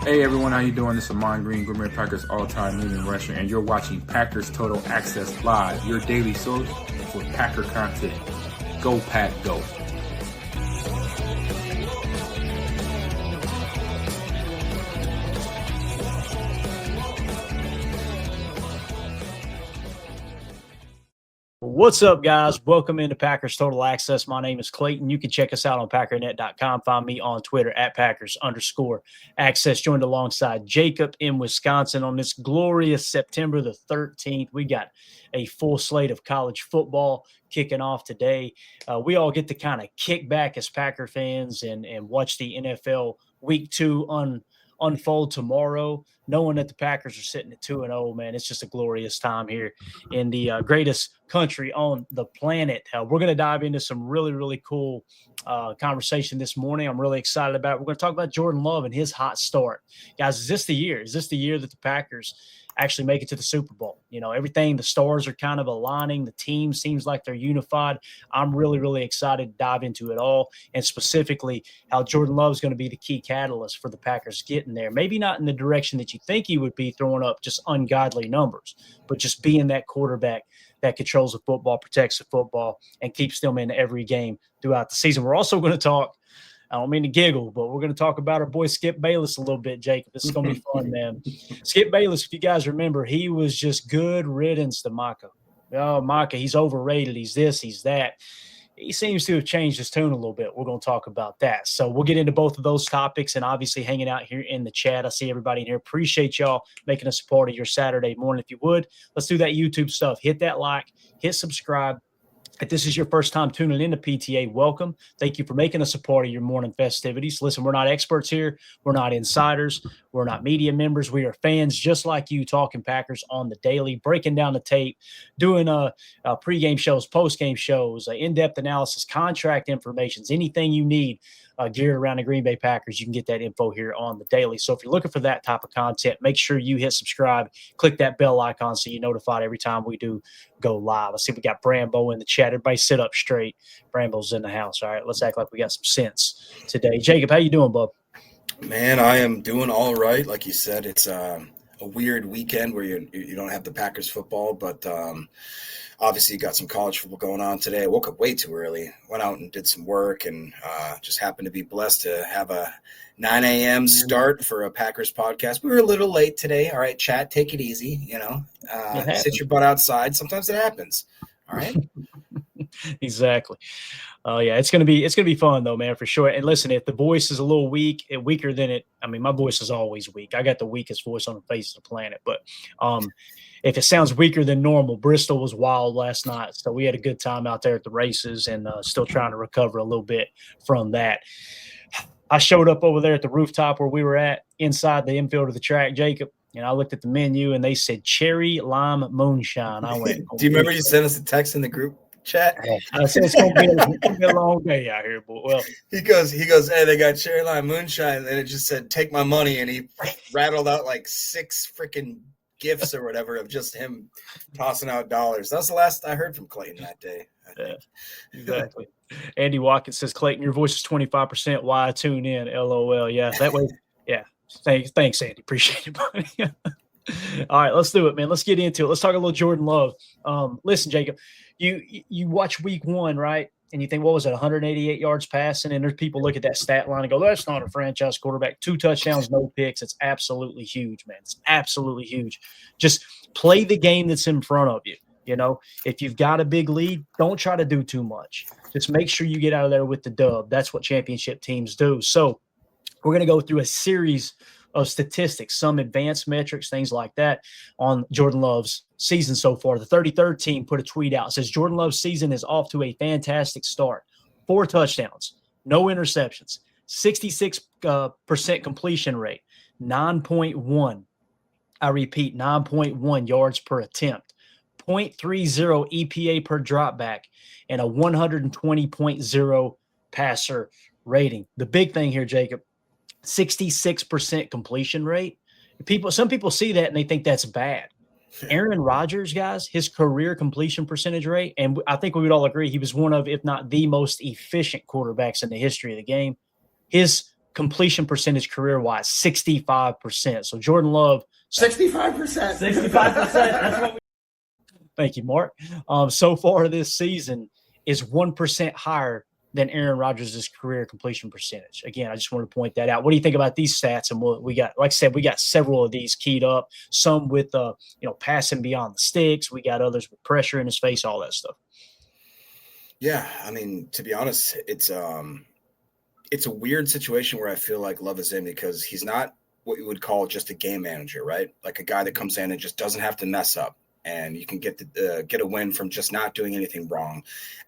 Hey everyone, how you doing? This is Amon Green, Gourmet Packers all-time leading rusher, and you're watching Packers Total Access Live, your daily source for Packer content. Go Pack, go! What's up, guys? Welcome into Packers Total Access. My name is Clayton. You can check us out on packernet.com. Find me on Twitter at Packers_access. Joined alongside Jacob in Wisconsin on this glorious September the 13th. We got a full slate of college football kicking off today. We all get to kind of kick back as Packer fans and watch the NFL Week 2 unfold tomorrow, knowing that the Packers are sitting at 2-0, man. It's just a glorious time here in the greatest country on the planet. We're going to dive into some really, really cool conversation this morning. I'm really excited about it. We're going to talk about Jordan Love and his hot start. Guys, is this the year? Is this the year that the Packers actually make it to the Super Bowl? You know, everything, the stars are kind of aligning. The team seems like they're unified. I'm really, really excited to dive into it all, and specifically how Jordan Love is going to be the key catalyst for the Packers getting there. Maybe not in the direction that you think he would be, throwing up just ungodly numbers, but just being that quarterback that controls the football, protects the football, and keeps them in every game throughout the season. We're also going to talk, I don't mean to giggle, but we're going to talk about our boy Skip Bayless a little bit, Jacob. This is going to be fun, man. Skip Bayless, if you guys remember, he was just good riddance to Micah. Oh, Micah, he's overrated. He's this, he's that. He seems to have changed his tune a little bit. We're going to talk about that. So we'll get into both of those topics, and obviously hanging out here in the chat. I see everybody in here. Appreciate y'all making us a part of your Saturday morning. If you would, let's do that YouTube stuff. Hit that like, hit subscribe. If this is your first time tuning into PTA, welcome. Thank you for making us a part of your morning festivities. Listen, we're not experts here. We're not insiders. We're not media members. We are fans just like you, talking Packers on the daily, breaking down the tape, doing pregame shows, postgame shows, in-depth analysis, contract informations, anything you need geared around the Green Bay Packers. You can get that info here on the daily. So if you're looking for that type of content, make sure you hit subscribe, click that bell icon so you're notified every time we do go live. I see we got Brambo in the chat. Everybody sit up straight. Brambo's in the house. All right, let's act like we got some sense today. Jacob, how you doing, bub? Man, I am doing all right. Like you said, it's a weird weekend where you don't have the Packers football, but obviously you got some college football going on today. I woke up way too early, went out and did some work, and just happened to be blessed to have a 9 a.m. start for a Packers podcast. We were a little late today. All right, chat, take it easy. You know, sit your butt outside. Sometimes it happens. All right. Exactly. Yeah, it's gonna be fun though, man, for sure. And listen, if the voice is a little weaker than it, I mean, my voice is always weak. I got the weakest voice on the face of the planet. But if it sounds weaker than normal, Bristol was wild last night, so we had a good time out there at the races, and still trying to recover a little bit from that. I showed up over there at the rooftop where we were at, inside the infield of the track, Jacob. And I looked at the menu, and they said cherry lime moonshine. I went, do you remember you sent us a text in the group chat? I said it's gonna be a long day out here, but well, he goes, hey, they got cherry lime moonshine, and it just said, take my money, and he rattled out like 6 freaking gifts or whatever of just him tossing out dollars. That was the last I heard from Clayton that day. Yeah, exactly. Andy Watkins says, Clayton, your voice is 25%. Why I tune in? LOL. Yeah, that way. Yeah. Thanks, Andy. Appreciate it, buddy. All right, let's do it, man. Let's get into it. Let's talk a little Jordan Love. Listen, Jacob, you watch week 1, right? And you think, what was it, 188 yards passing? And there's people look at that stat line and go, that's not a franchise quarterback. 2 touchdowns, no picks. It's absolutely huge, man. It's absolutely huge. Just play the game that's in front of you. You know, if you've got a big lead, don't try to do too much. Just make sure you get out of there with the dub. That's what championship teams do. So we're going to go through a series of statistics, some advanced metrics, things like that on Jordan Love's season so far. The 33rd team put a tweet out. It says Jordan Love's season is off to a fantastic start. 4 touchdowns, no interceptions, 66% completion rate, 9.1. I repeat, 9.1 yards per attempt, 0.30 EPA per dropback, and a 120.0 passer rating. The big thing here, Jacob, 66% completion rate. Some people see that and they think that's bad. Aaron Rodgers, guys, his career completion percentage rate, and I think we would all agree he was one of, if not the most efficient quarterbacks in the history of the game. His completion percentage career-wise, 65%. So Jordan Love, 65%. 65%. That's what we. Thank you, Mark. So far this season is 1% higher than Aaron Rodgers' career completion percentage. Again, I just want to point that out. What do you think about these stats? And we got, like I said, we got several of these keyed up. Some with passing beyond the sticks. We got others with pressure in his face, all that stuff. Yeah, I mean, to be honest, it's a weird situation where I feel like Love is in because he's not what you would call just a game manager, right? Like a guy that comes in and just doesn't have to mess up. And you can get a win from just not doing anything wrong.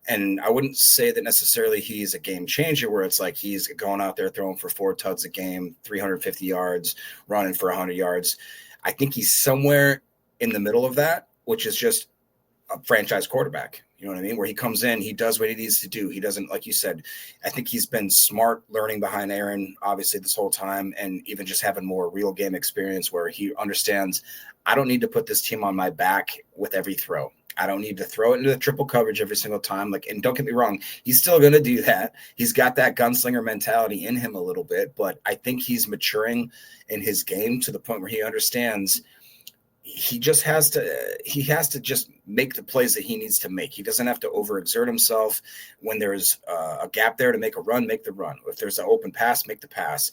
And I wouldn't say that necessarily he's a game changer where it's like he's going out there throwing for 4 tugs a game, 350 yards, running for 100 yards. I think he's somewhere in the middle of that, which is just a franchise quarterback. You know what I mean? Where he comes in, he does what he needs to do. He doesn't, like you said, I think he's been smart learning behind Aaron, obviously, this whole time, and even just having more real game experience where he understands, I don't need to put this team on my back with every throw. I don't need to throw it into the triple coverage every single time. And don't get me wrong, he's still going to do that. He's got that gunslinger mentality in him a little bit, but I think he's maturing in his game to the point where he understands he has to just make the plays that he needs to make. He doesn't have to overexert himself. When there's a gap there to make a run, make the run. If there's an open pass, make the pass.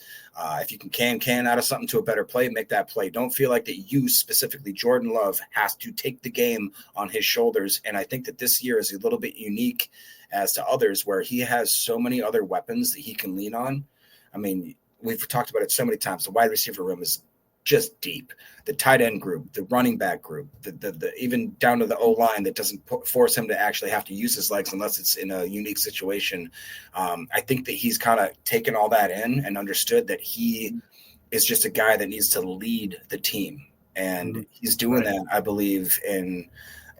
If you can out of something to a better play, make that play. Don't feel like that you specifically, Jordan Love, has to take the game on his shoulders. And I think that this year is a little bit unique as to others where he has so many other weapons that he can lean on. I mean, we've talked about it so many times. The wide receiver room is just deep. The tight end group, the running back group, the even down to the O-line that doesn't force him to actually have to use his legs unless it's in a unique situation. I think that he's kind of taken all that in and understood that he is just a guy that needs to lead the team. And he's doing that, I believe, in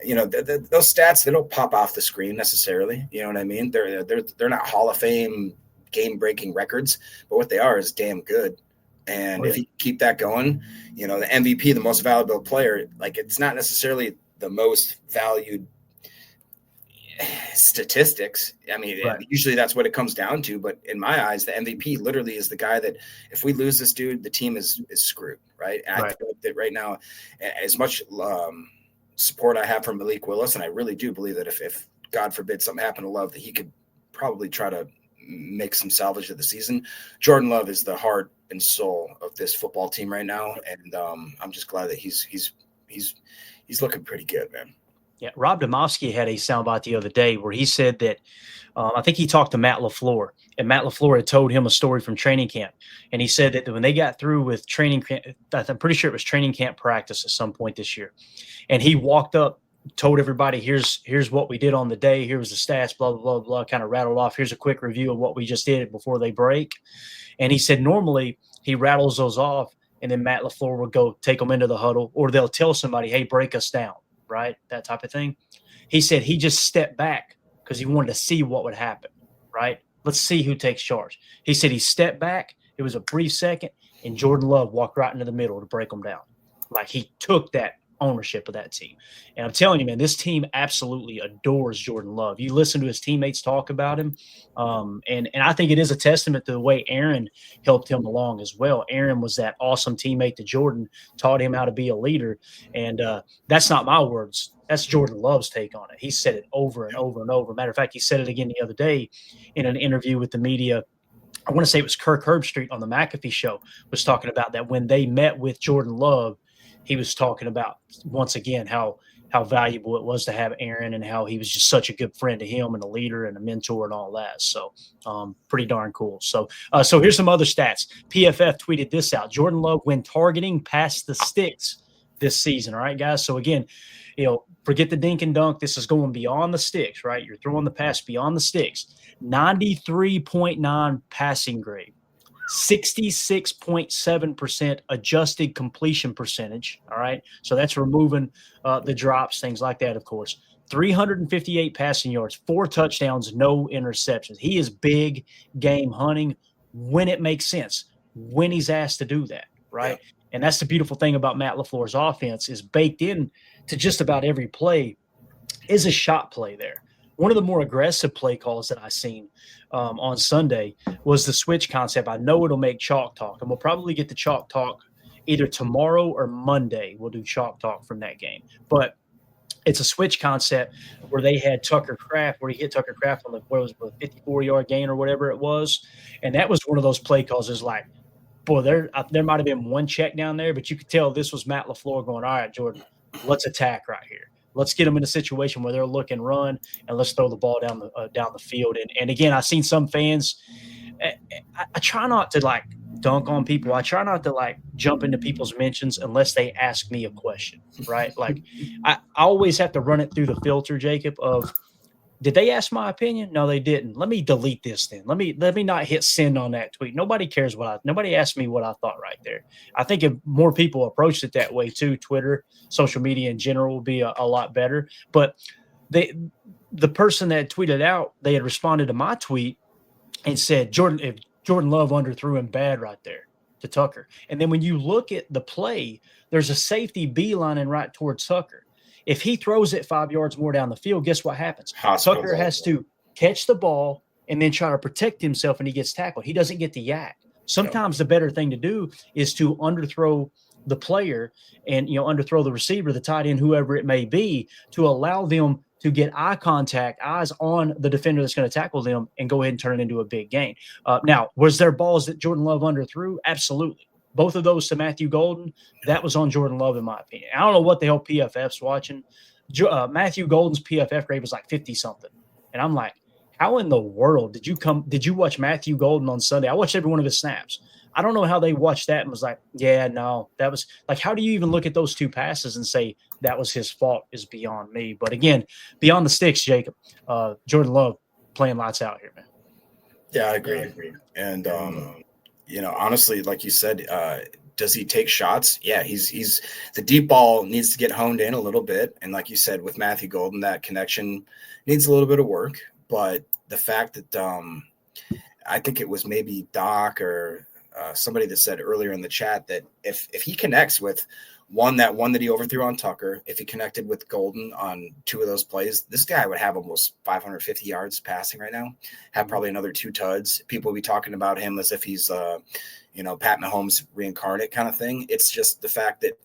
those stats, they don't pop off the screen necessarily. You know what I mean? They're not Hall of Fame game-breaking records, but what they are is damn good. And if you keep that going, the MVP, the most valuable player, like it's not necessarily the most valued statistics. I mean, usually that's what it comes down to. But in my eyes, the MVP literally is the guy that if we lose this dude, the team is screwed, right? And I feel like that right now, as much support I have from Malik Willis, and I really do believe that if God forbid something happened to Love, that he could probably try to make some salvage of the season. Jordan Love is the heart and soul of this football team right now, and I'm just glad that he's looking pretty good, man. Yeah, Rob Domofsky had a soundbite the other day where he said that I think he talked to Matt LaFleur, and Matt LaFleur had told him a story from training camp, and he said that when they got through with training camp, I'm pretty sure it was training camp practice at some point this year, and he walked up, told everybody, here's what we did on the day. Here was the stats, blah, blah, blah, blah, kind of rattled off. Here's a quick review of what we just did before they break. And he said normally he rattles those off, and then Matt LaFleur will go take them into the huddle, or they'll tell somebody, hey, break us down, right? That type of thing. He said he just stepped back because he wanted to see what would happen, right? Let's see who takes charge. He said he stepped back. It was a brief second, and Jordan Love walked right into the middle to break them down. Like he took that ownership of that team. And I'm telling you, man, this team absolutely adores Jordan Love. You listen to his teammates talk about him, and I think it is a testament to the way Aaron helped him along as well. Aaron was that awesome teammate to Jordan, taught him how to be a leader, and that's not my words. That's Jordan Love's take on it. He said it over and over and over. Matter of fact, he said it again the other day in an interview with the media. I want to say it was Kirk Herbstreit on the McAfee show was talking about that when they met with Jordan Love. He was talking about, once again, how valuable it was to have Aaron and how he was just such a good friend to him and a leader and a mentor and all that. So pretty darn cool. So here's some other stats. PFF tweeted this out. Jordan Love when targeting past the sticks this season. All right, guys. So, again, forget the dink and dunk. This is going beyond the sticks, right? You're throwing the pass beyond the sticks. 93.9 passing grade. 66.7% adjusted completion percentage. All right. So that's removing the drops, things like that, of course. 358 passing yards, 4 touchdowns, no interceptions. He is big game hunting when it makes sense, when he's asked to do that. Right. Yeah. And that's the beautiful thing about Matt LaFleur's offense is baked in to just about every play is a shot play there. one of the more aggressive play calls that I seen on Sunday was the switch concept. I know it'll make Chalk Talk, and we'll probably get the Chalk Talk either tomorrow or Monday. We'll do Chalk Talk from that game. But it's a switch concept where they had Tucker Kraft, where he hit Tucker Kraft on the 54-yard gain or whatever it was. And that was one of those play calls. It's like, boy, there might have been one check down there, but you could tell this was Matt LaFleur going, all right, Jordan, let's attack right here. Let's get them in a situation where they're look and run, and let's throw the ball down the field. And again, I've seen some fans. I try not to like dunk on people. I try not to like jump into people's mentions unless they ask me a question, right? Like I always have to run it through the filter, Jacob, of did they ask my opinion? No, they didn't. Let me delete this then. Let me not hit send on that tweet. Nobody cares nobody asked me what I thought right there. I think if more people approached it that way too, Twitter, social media in general will be a lot better. But the person that tweeted out, they had responded to my tweet and said, Jordan Love underthrew him bad right there to Tucker. And then when you look at the play, there's a safety beelining right towards Tucker. If he throws it 5 yards more down the field, guess what happens? Tucker has to catch the ball and then try to protect himself, and he gets tackled. He doesn't get the yak. Sometimes the better thing to do is to underthrow the player and underthrow the receiver, the tight end, whoever it may be, to allow them to get eye contact, eyes on the defender that's going to tackle them, and go ahead and turn it into a big gain. Now, was there balls that Jordan Love underthrew? Absolutely. Both of those to Matthew Golden, that was on Jordan Love, in my opinion. I don't know what the hell PFF's watching. Matthew Golden's PFF grade was like 50-something. And I'm like, how in the world did you watch Matthew Golden on Sunday? I watched every one of his snaps. I don't know how they watched that and was like, yeah, no, that was like, how do you even look at those two passes and say that was his fault is beyond me. But again, beyond the sticks, Jacob, Jordan Love playing lights out here, man. Yeah, I agree. And, honestly, like you said, does he take shots? Yeah, he's the deep ball needs to get honed in a little bit. And like you said, with Matthew Golden, that connection needs a little bit of work. But the fact that I think it was maybe Doc or somebody that said earlier in the chat that if he connects with that one that he overthrew on Tucker, if he connected with Golden on two of those plays, this guy would have almost 550 yards passing right now, have probably another 2 tuds. People will be talking about him as if he's, Pat Mahomes reincarnate kind of thing. It's just the fact that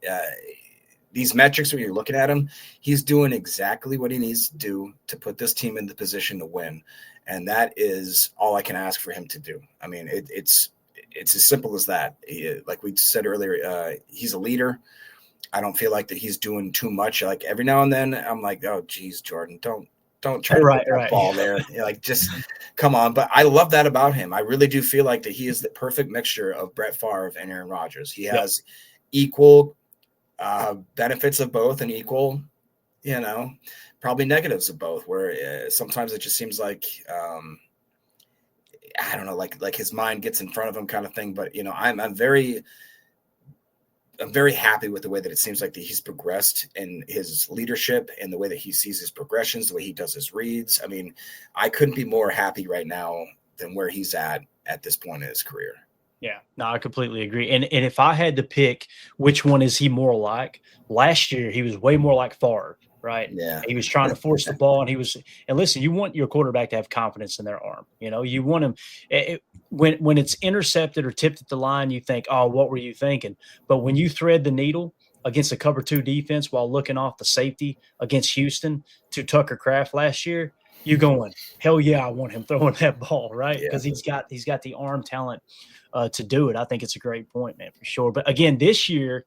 these metrics, when you're looking at him, he's doing exactly what he needs to do to put this team in the position to win. And that is all I can ask for him to do. I mean, it's as simple as that. Like we said earlier, he's a leader. I don't feel like that he's doing too much. Like every now and then I'm like, oh geez, Jordan, don't try to put that ball there. Just come on. But I love that about him. I really do feel like that he is the perfect mixture of Brett Favre and Aaron Rodgers. He has equal benefits of both and equal, probably negatives of both, where sometimes it just seems like, I don't know, like his mind gets in front of him kind of thing. But, I'm very happy with the way that it seems like that he's progressed in his leadership and the way that he sees his progressions, the way he does his reads. I mean, I couldn't be more happy right now than where he's at this point in his career. Yeah, no, I completely agree. And if I had to pick which one is he more like, last year he was way more like Favre, right? Yeah. He was trying to force the ball, and listen, you want your quarterback to have confidence in their arm. You want him when it's intercepted or tipped at the line, you think, oh, what were you thinking? But when you thread the needle against a cover 2 defense while looking off the safety against Houston to Tucker Kraft last year, you going, hell yeah, I want him throwing that ball, right? Because he's got the arm talent to do it. I think it's a great point, man, for sure. But again, this year,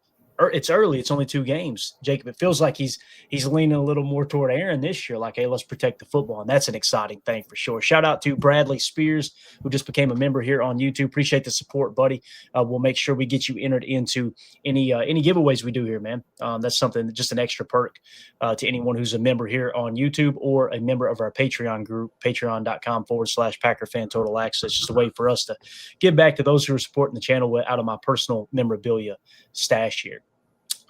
it's early. It's only 2 games, Jacob. It feels like he's leaning a little more toward Aaron this year, like, hey, let's protect the football. And that's an exciting thing for sure. Shout out to Bradley Spears, who just became a member here on YouTube. Appreciate the support, buddy. We'll make sure we get you entered into any giveaways we do here, man. That's something, just an extra perk to anyone who's a member here on YouTube or a member of our Patreon group, patreon.com/Packer Fan Total Access. Just a way for us to give back to those who are supporting the channel out of my personal memorabilia stash here.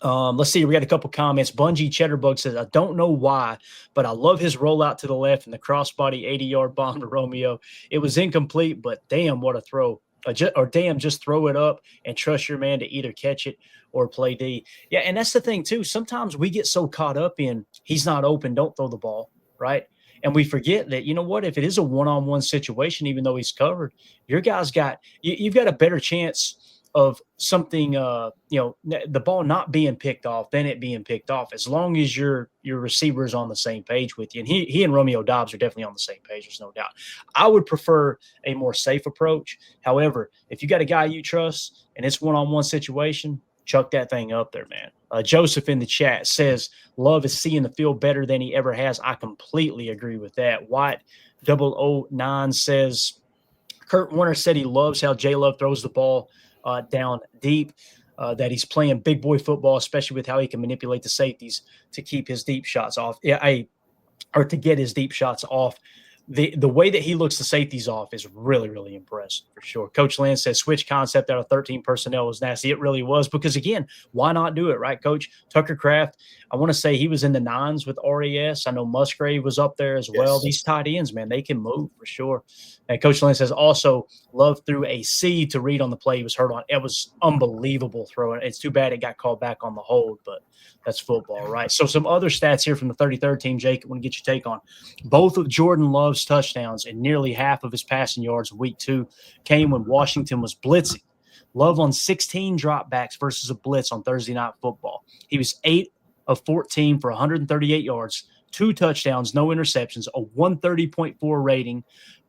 Let's see. We got a couple comments. Bungie Chedarbug says, I don't know why, but I love his rollout to the left and the crossbody 80-yard bomb to Romeo. It was incomplete, but damn, what a throw. Just throw it up and trust your man to either catch it or play D. Yeah, and that's the thing, too. Sometimes we get so caught up in he's not open, don't throw the ball. right? And we forget that, you know what, if it is a one-on-one situation, even though he's covered, your guy's got you've got a better chance of something, the ball not being picked off than it being picked off, as long as your receiver is on the same page with you. And he and Romeo Dobbs are definitely on the same page. There's no doubt. I would prefer a more safe approach. However, if you got a guy you trust and it's one-on-one situation, chuck that thing up there, man. Joseph in the chat says Love is seeing the field better than he ever has. I completely agree with that. White 009 says Kurt Warner said he loves how J Love throws the ball down deep, that he's playing big boy football, especially with how he can manipulate the safeties to keep his deep shots off. Or to get his deep shots off. The way that he looks the safeties off is really, really impressive for sure. Coach Lance says switch concept out of 13 personnel was nasty. It really was, because again, why not do it, right, Coach? Tucker Kraft, I want to say he was in the nines with RAS. I know Musgrave was up there as well. These tight ends, man, they can move for sure. And Coach Lance says also Love threw a C to Reed on the play he was hurt on. It was unbelievable throwing. It's too bad it got called back on the hold, but that's football, right? So some other stats here from the 33rd team, Jake, I want to get your take on. Both of Jordan Love's touchdowns and nearly half of his passing yards in week 2 came when Washington was blitzing. Love on 16 dropbacks versus a blitz on Thursday Night Football. He was 8 of 14 for 138 yards, 2 touchdowns, no interceptions, a 130.4 rating,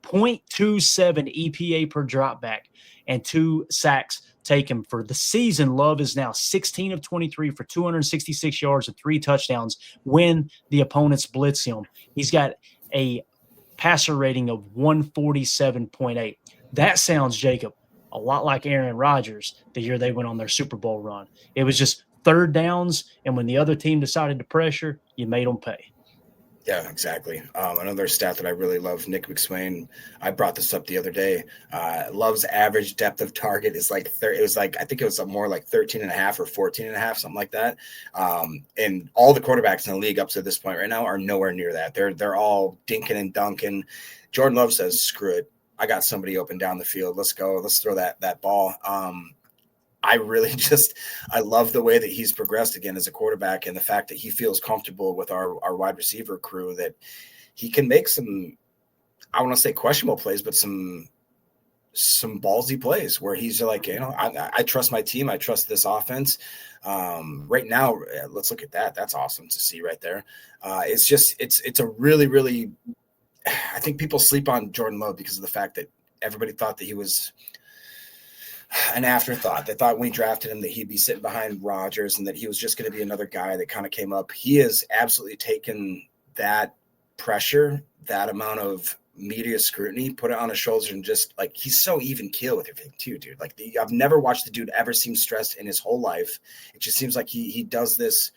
0.27 EPA per dropback, and 2 sacks taken. For the season, Love is now 16 of 23 for 266 yards and 3 touchdowns when the opponents blitz him. He's got a passer rating of 147.8. That sounds, Jacob, a lot like Aaron Rodgers the year they went on their Super Bowl run. It was just third downs, and when the other team decided to pressure, you made them pay. Yeah, exactly. Another stat that I really love, Nick McSwain, I brought this up the other day. Love's average depth of target is like, I think it was more like 13 and a half or 14 and a half, something like that. And all the quarterbacks in the league up to this point right now are nowhere near that. They're all dinking and dunking. Jordan Love says, screw it. I got somebody open down the field. Let's go. Let's throw that ball. I love the way that he's progressed again as a quarterback, and the fact that he feels comfortable with our wide receiver crew, that he can make some, I want to say questionable plays, but some ballsy plays where he's like, I trust my team. I trust this offense. Right now, let's look at that. That's awesome to see right there. It's a really, really, I think people sleep on Jordan Love because of the fact that everybody thought that he was an afterthought. They thought when we drafted him that he'd be sitting behind Rodgers and that he was just going to be another guy that kind of came up. He has absolutely taken that pressure, that amount of media scrutiny, put it on his shoulders, and just like, he's so even keel with everything too, dude. Like I've never watched the dude ever seem stressed in his whole life. It just seems like he does this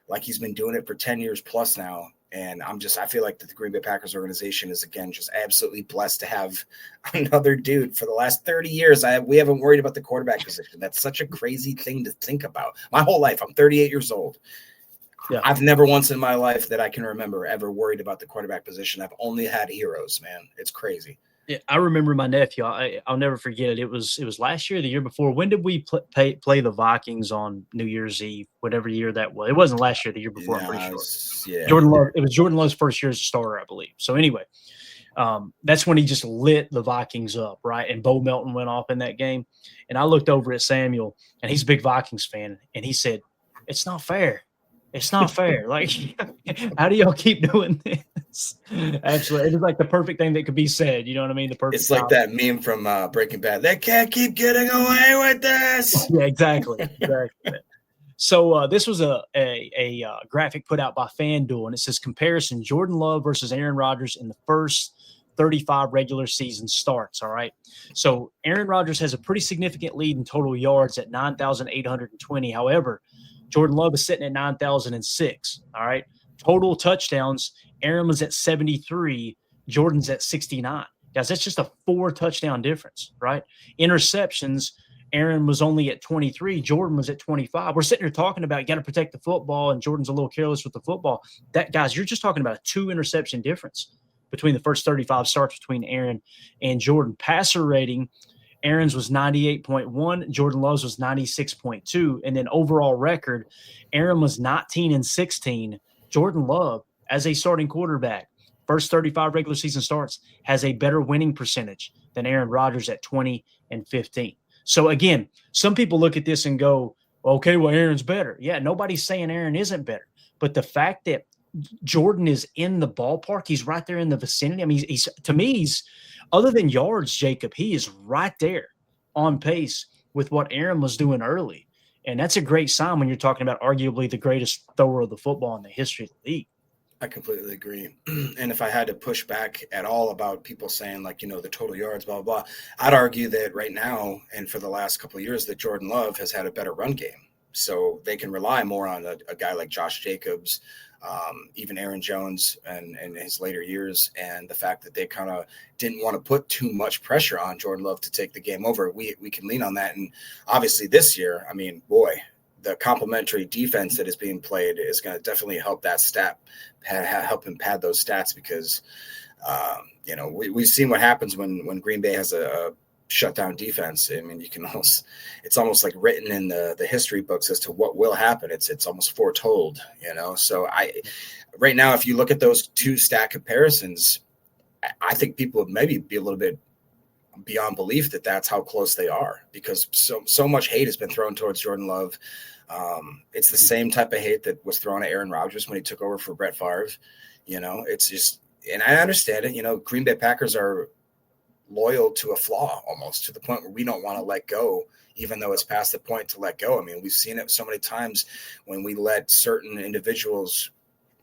like he's been doing it for 10 years plus now. And I feel like the Green Bay Packers organization is, again, just absolutely blessed to have another dude. For the last 30 years, we haven't worried about the quarterback position. That's such a crazy thing to think about. My whole life, I'm 38 years old. Yeah. I've never once in my life that I can remember ever worried about the quarterback position. I've only had heroes, man. It's crazy. Yeah, I remember my nephew. I'll never forget it. It was last year, the year before. When did we play the Vikings on New Year's Eve? Whatever year that was. It wasn't last year. The year before. I'm pretty sure. Yeah. Jordan Love. It was Jordan Love's first year as a starter, I believe. So anyway, that's when he just lit the Vikings up, right? And Bo Melton went off in that game. And I looked over at Samuel, and he's a big Vikings fan, and he said, "It's not fair. It's not fair. Like, how do y'all keep doing this?" Absolutely. It's like the perfect thing that could be said. You know what I mean? The perfect. It's like that meme from Breaking Bad. They can't keep getting away with this. Yeah, exactly. So this was a graphic put out by FanDuel, and it says comparison Jordan Love versus Aaron Rodgers in the first 35 regular season starts. All right. So Aaron Rodgers has a pretty significant lead in total yards at 9,820. However, Jordan Love is sitting at 9,006. All right. Total touchdowns, Aaron was at 73. Jordan's at 69. Guys, that's just a 4 touchdown difference, right? Interceptions, Aaron was only at 23. Jordan was at 25. We're sitting here talking about you got to protect the football, and Jordan's a little careless with the football. That, guys, you're just talking about a 2 interception difference between the first 35 starts between Aaron and Jordan. Passer rating, Aaron's was 98.1, Jordan Love's was 96.2, and then overall record, Aaron was 19-16. Jordan Love, as a starting quarterback, first 35 regular season starts, has a better winning percentage than Aaron Rodgers at 20-15. So again, some people look at this and go, okay, well, Aaron's better. Yeah, nobody's saying Aaron isn't better. But the fact that Jordan is in the ballpark, he's right there in the vicinity. I mean, he's to me, he's other than yards, Jacob, he is right there on pace with what Aaron was doing early. And that's a great sign when you're talking about arguably the greatest thrower of the football in the history of the league. I completely agree. And if I had to push back at all about people saying like, the total yards, blah, blah, blah, I'd argue that right now and for the last couple of years that Jordan Love has had a better run game. So they can rely more on a guy like Josh Jacobs, even Aaron Jones and his later years. And the fact that they kind of didn't want to put too much pressure on Jordan Love to take the game over. We can lean on that. And obviously this year, I mean, boy, the complementary defense that is being played is going to definitely help that help him pad those stats because, we've seen what happens when Green Bay has a shutdown defense. I mean, it's almost like written in the history books as to what will happen. It's almost foretold, So right now, if you look at those two stat comparisons, I think people would maybe be a little bit beyond belief that that's how close they are because so much hate has been thrown towards Jordan Love. It's the same type of hate that was thrown at Aaron Rodgers when he took over for Brett Favre. It's just, and I understand it, Green Bay Packers are loyal to a flaw almost to the point where we don't want to let go, even though it's past the point to let go. I mean, we've seen it so many times when we let certain individuals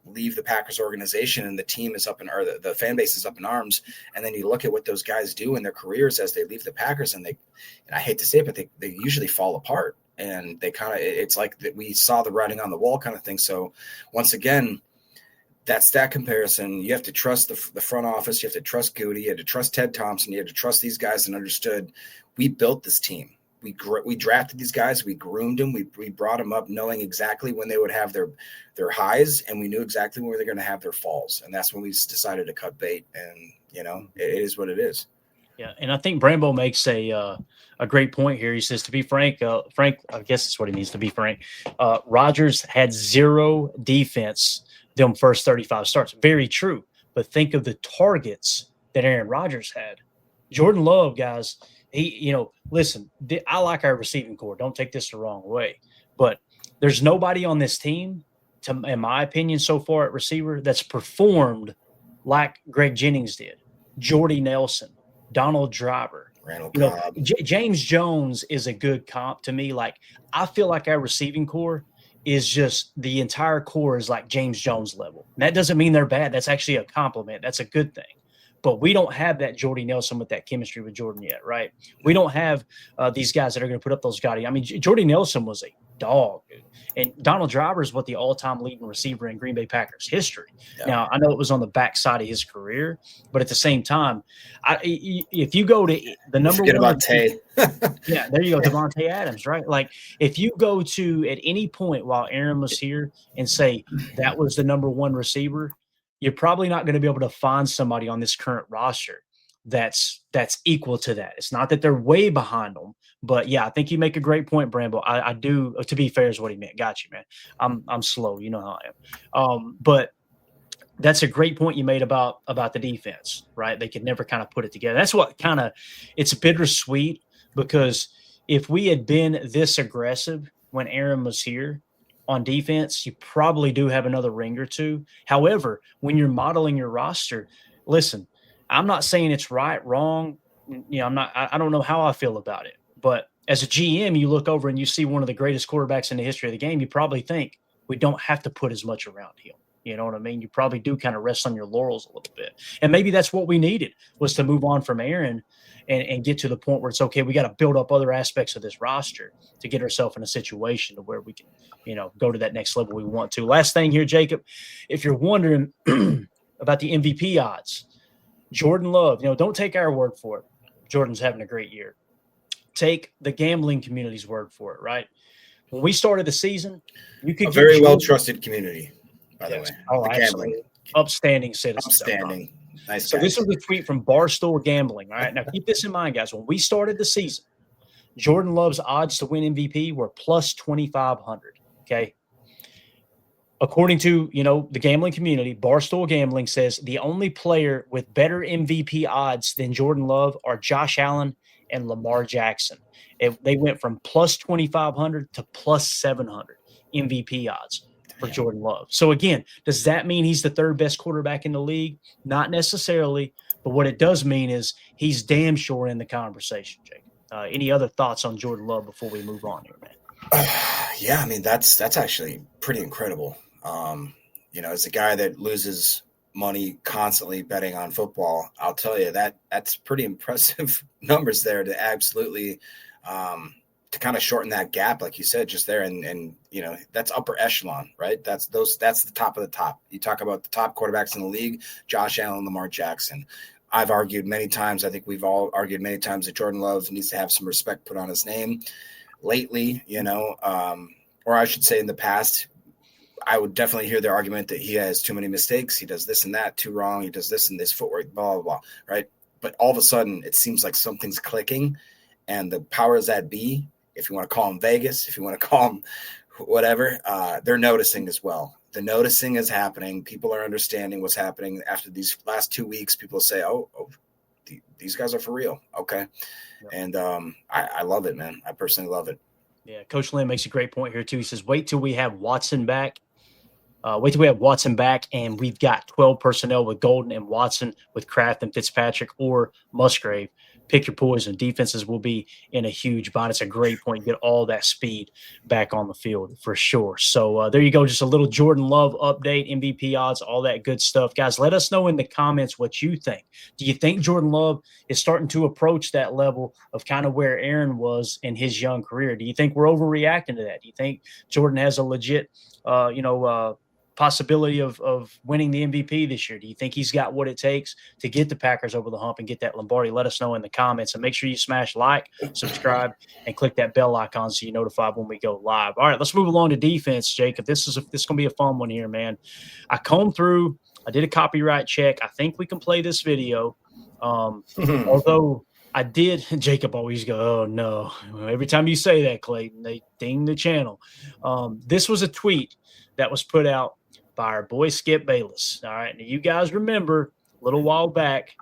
leave the Packers organization and the team is the fan base is up in arms. And then you look at what those guys do in their careers as they leave the Packers and I hate to say it, but they usually fall apart and they it's like that we saw the writing on the wall kind of thing. So once again, that stat comparison, you have to trust the front office. You have to trust Goody. You have to trust Ted Thompson. You have to trust these guys and understood we built this team. We drafted these guys. We groomed them. We brought them up knowing exactly when they would have their highs, and we knew exactly when they're going to have their falls. And that's when we decided to cut bait. And it is what it is. Yeah, and I think Brambo makes a great point here. He says, to be frank, I guess that's what he means. To be frank, Rodgers had zero defense them first 35 starts. Very true. But think of the targets that Aaron Rodgers had. Jordan Love, guys. Listen, I like our receiving core. Don't take this the wrong way. But there's nobody on this team, in my opinion, so far at receiver that's performed like Greg Jennings did. Jordy Nelson, Donald Driver. Randall Cobb. James Jones is a good comp to me. Like, I feel like our receiving core is just the entire core is like James Jones level. And that doesn't mean they're bad. That's actually a compliment. That's a good thing. But we don't have that Jordy Nelson with that chemistry with Jordan yet, right? We don't have these guys that are going to put up those gaudy. I mean, Jordy Nelson was a dog, dude. And Donald Driver is what the all-time leading receiver in Green Bay Packers history. Yeah. Now, I know it was on the backside of his career, but at the same time, if you go to the number forget one, about Tay. Yeah, there you go, Devontae Adams, right? Like, if you go to at any point while Aaron was here and say that was the number one receiver, you're probably not going to be able to find somebody on this current roster that's equal to that. It's not that they're way behind them, but yeah, I think you make a great point, Bramble. I do. To be fair, is what he meant. Got you, man. I'm slow. You know how I am. But that's a great point you made about the defense, right? They could never kind of put it together. That's what it's bittersweet because if we had been this aggressive when Aaron was here on defense, you probably do have another ring or two. However, when you're modeling your roster, listen, I'm not saying it's right, wrong. I don't know how I feel about it. But as a GM, you look over and you see one of the greatest quarterbacks in the history of the game. You probably think we don't have to put as much around him. You know what I mean? You probably do kind of rest on your laurels a little bit. And maybe that's what we needed was to move on from Aaron and get to the point where it's okay. We got to build up other aspects of this roster to get ourselves in a situation to where we can, go to that next level we want to. Last thing here, Jacob, if you're wondering about the MVP odds, Jordan Love, don't take our word for it. Jordan's having a great year. Take the gambling community's word for it, right? When we started the season, you could a very well-trusted community, by the way. Oh, absolutely. Upstanding citizens. Upstanding. Nice. So this was a tweet from Barstool Gambling. All right. Now keep this in mind, guys. When we started the season, Jordan Love's odds to win MVP were plus 2,500. Okay. According to, the gambling community, Barstool Gambling says the only player with better MVP odds than Jordan Love are Josh Allen and Lamar Jackson. They went from plus 2,500 to plus 700 MVP odds for Jordan Love. So again, does that mean he's the third best quarterback in the league? Not necessarily, but what it does mean is he's damn sure in the conversation, Jake. Any other thoughts on Jordan Love before we move on here, man? Yeah, I mean, that's actually pretty incredible. As a guy that loses money constantly betting on football, I'll tell you that's pretty impressive numbers there to absolutely to kind of shorten that gap, like you said, just there. And that's upper echelon, right? That's the top of the top. You talk about the top quarterbacks in the league, Josh Allen, Lamar Jackson. I've argued many times, I think we've all argued many times, that Jordan Love needs to have some respect put on his name lately, or I should say in the past. I would definitely hear the argument that he has too many mistakes. He does this and that too wrong. He does this and this footwork, blah, blah, blah, right? But all of a sudden, it seems like something's clicking, and the powers that be, if you want to call them Vegas, if you want to call them whatever, they're noticing as well. The noticing is happening. People are understanding what's happening. After these last 2 weeks, people say, oh, these guys are for real. Okay. Yep. And I love it, man. I personally love it. Yeah, Coach Lynn makes a great point here, too. He says, wait till we have Watson back. And we've got 12 personnel with Golden and Watson, with Kraft and Fitzpatrick or Musgrave. Pick your poison. Defenses will be in a huge bind. It's a great point. Get all that speed back on the field for sure. So there you go. Just a little Jordan Love update, MVP odds, all that good stuff. Guys, let us know in the comments what you think. Do you think Jordan Love is starting to approach that level of kind of where Aaron was in his young career? Do you think we're overreacting to that? Do you think Jordan has a legit, possibility of winning the MVP this year? Do you think he's got what it takes to get the Packers over the hump and get that Lombardi? Let us know in the comments, and make sure you smash like, subscribe, and click that bell icon so you're notified when we go live. All right, let's move along to defense, Jacob. This is going to be a fun one here, man. I combed through. I did a copyright check. I think we can play this video. Although I did, Jacob always go, oh, no. Every time you say that, Clayton, they ding the channel. This was a tweet that was put out by our boy Skip Bayless. All right. Now, you guys remember a little while back,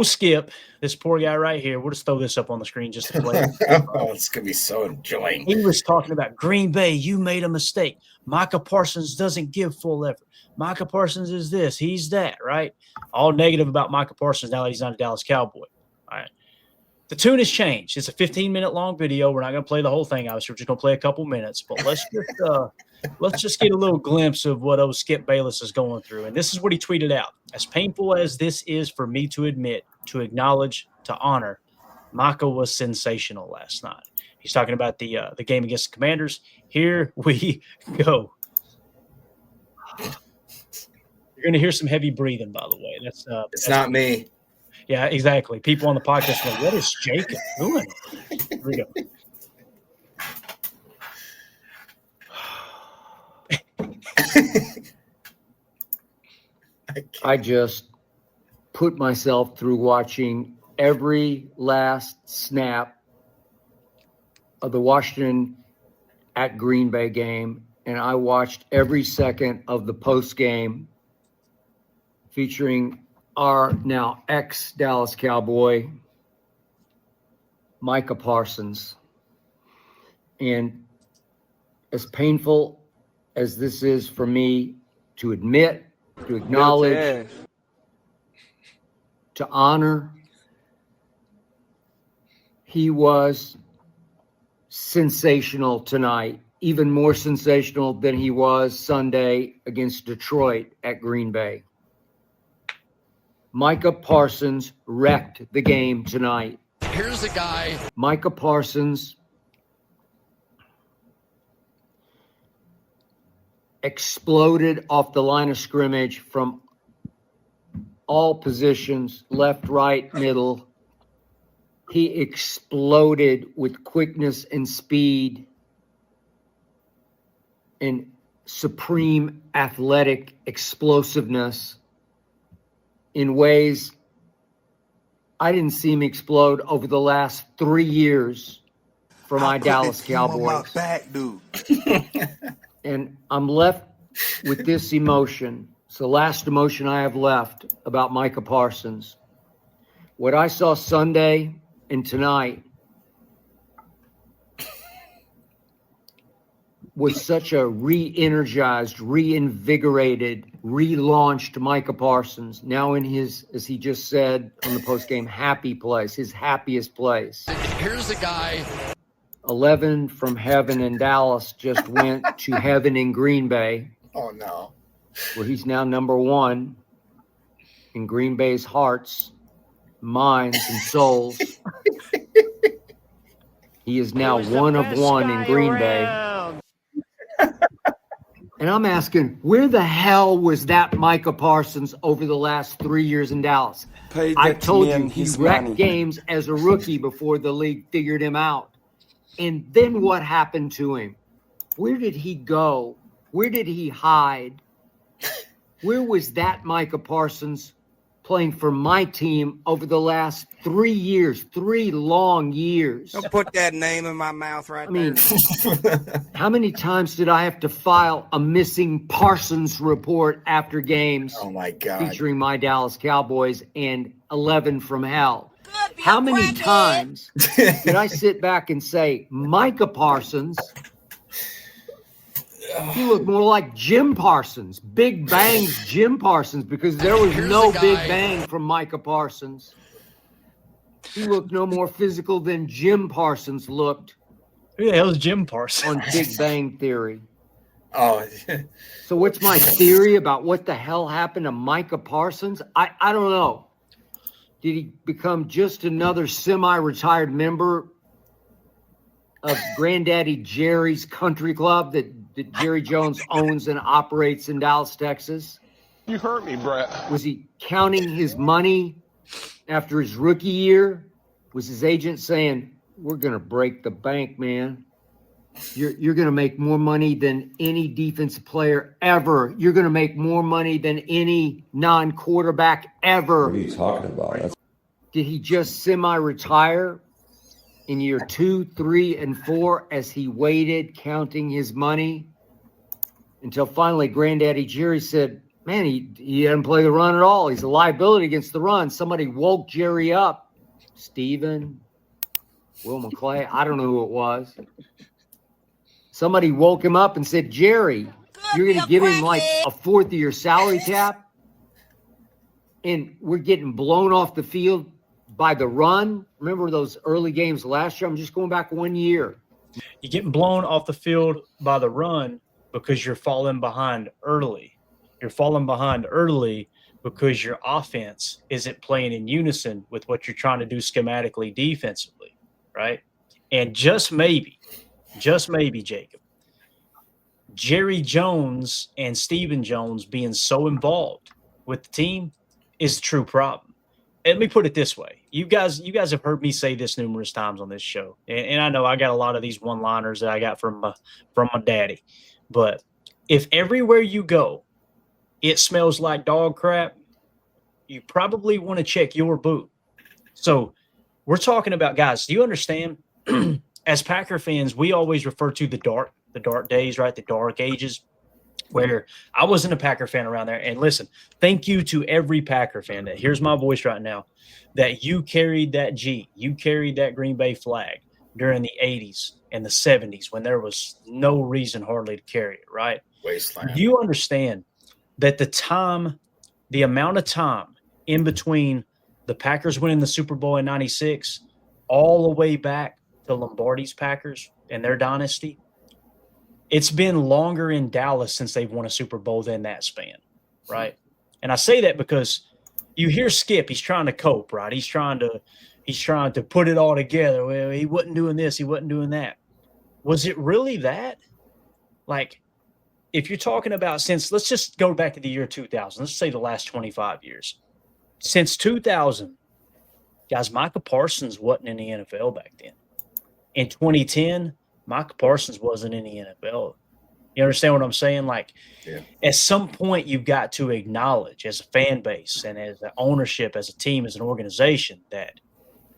Skip, this poor guy right here. We'll just throw this up on the screen just to play. It's going to be so enjoying. He was talking about Green Bay. You made a mistake. Micah Parsons doesn't give full effort. Micah Parsons is this. He's that, right? All negative about Micah Parsons now that he's not a Dallas Cowboy. All right. The tune has changed. It's a 15-minute long video. We're not going to play the whole thing. Obviously, we're just going to play a couple minutes. But let's just get a little glimpse of what old Skip Bayless is going through. And this is what he tweeted out. As painful as this is for me to admit, to acknowledge, to honor, Micah was sensational last night. He's talking about the game against the Commanders. Here we go. You're going to hear some heavy breathing, by the way. That's not me. Yeah, exactly. People on the podcast go, what is Jacob doing? Here we go. I just put myself through watching every last snap of the Washington at Green Bay game, and I watched every second of the post game featuring our now ex-Dallas Cowboy, Micah Parsons. And as painful as this is for me to admit, to acknowledge, to honor, he was sensational tonight, even more sensational than he was Sunday against Detroit at Green Bay. Micah Parsons wrecked the game tonight. Here's the guy. Micah Parsons exploded off the line of scrimmage from all positions, left, right, middle. He exploded with quickness and speed and supreme athletic explosiveness in ways I didn't see him explode over the last 3 years for my Dallas Cowboys. My back, dude. And I'm left with this emotion. It's the last emotion I have left about Micah Parsons. What I saw Sunday and tonight was such a re-energized, reinvigorated, relaunched Micah Parsons, now in his, as he just said on the postgame, happy place, his happiest place. Here's the guy. 11 from heaven in Dallas just went to heaven in Green Bay. Oh, no. Where he's now number one in Green Bay's hearts, minds, and souls. He is now one of one in Green Bay. And I'm asking, where the hell was that Micah Parsons over the last 3 years in Dallas? I told you he wrecked games as a rookie before the league figured him out. And then what happened to him? Where did he go? Where did he hide? Where was that Micah Parsons playing for my team over the last 3 years, 3 long years? Don't put that name in my mouth right there. How many times did I have to file a missing Parsons report after games? Oh, my God. Featuring my Dallas Cowboys and 11 from hell. How many times did I sit back and say, Micah Parsons, he looked more like Jim Parsons, Big Bang's Jim Parsons, because there was no Big Bang from Micah Parsons. He looked no more physical than Jim Parsons looked. Who the hell is Jim Parsons? On Big Bang Theory. Oh, so what's my theory about what the hell happened to Micah Parsons? I don't know. Did he become just another semi-retired member of Granddaddy Jerry's country club that Jerry Jones owns and operates in Dallas, Texas? You hurt me, Brett. Was he counting his money after his rookie year? Was his agent saying, we're going to break the bank, man? You're going to make more money than any defensive player ever. You're going to make more money than any non-quarterback ever. What are you talking about? Did he just semi-retire in year 2, 3, and 4 as he waited, counting his money until finally Granddaddy Jerry said, man, he didn't play the run at all. He's a liability against the run. Somebody woke Jerry up. Steven, Will McClay, I don't know who it was. Somebody woke him up and said, Jerry, you're going to give him like a fourth of your salary cap? And we're getting blown off the field by the run. Remember those early games last year? I'm just going back 1 year. You're getting blown off the field by the run because you're falling behind early. You're falling behind early because your offense isn't playing in unison with what you're trying to do schematically defensively, right? And just maybe, Jacob, Jerry Jones and Stephen Jones being so involved with the team is the true problem. And let me put it this way. You guys have heard me say this numerous times on this show. And I know I got a lot of these one-liners that I got from my daddy. But if everywhere you go, it smells like dog crap, you probably want to check your boot. So we're talking about, guys, do you understand? As Packer fans, we always refer to the dark days, right? The dark ages, where I wasn't a Packer fan around there. And listen, thank you to every Packer fan that hears my voice right now, that you carried that G, you carried that Green Bay flag during the 80s and the 70s when there was no reason hardly to carry it, right? Wasteland. You understand that the amount of time in between the Packers winning the Super Bowl in 96 all the way back to Lombardi's Packers and their dynasty, it's been longer in Dallas since they've won a Super Bowl than that span, right? And I say that because you hear Skip, he's trying to cope, right? He's trying to put it all together. Well, he wasn't doing this, he wasn't doing that. Was it really that? Like, if you're talking about since, let's just go back to the year 2000. Let's say the last 25 years. Since 2000, guys, Micah Parsons wasn't in the NFL back then. In 2010, Micah Parsons wasn't in the NFL. You understand what I'm saying? Like, At some point, you've got to acknowledge as a fan base and as an ownership, as a team, as an organization, that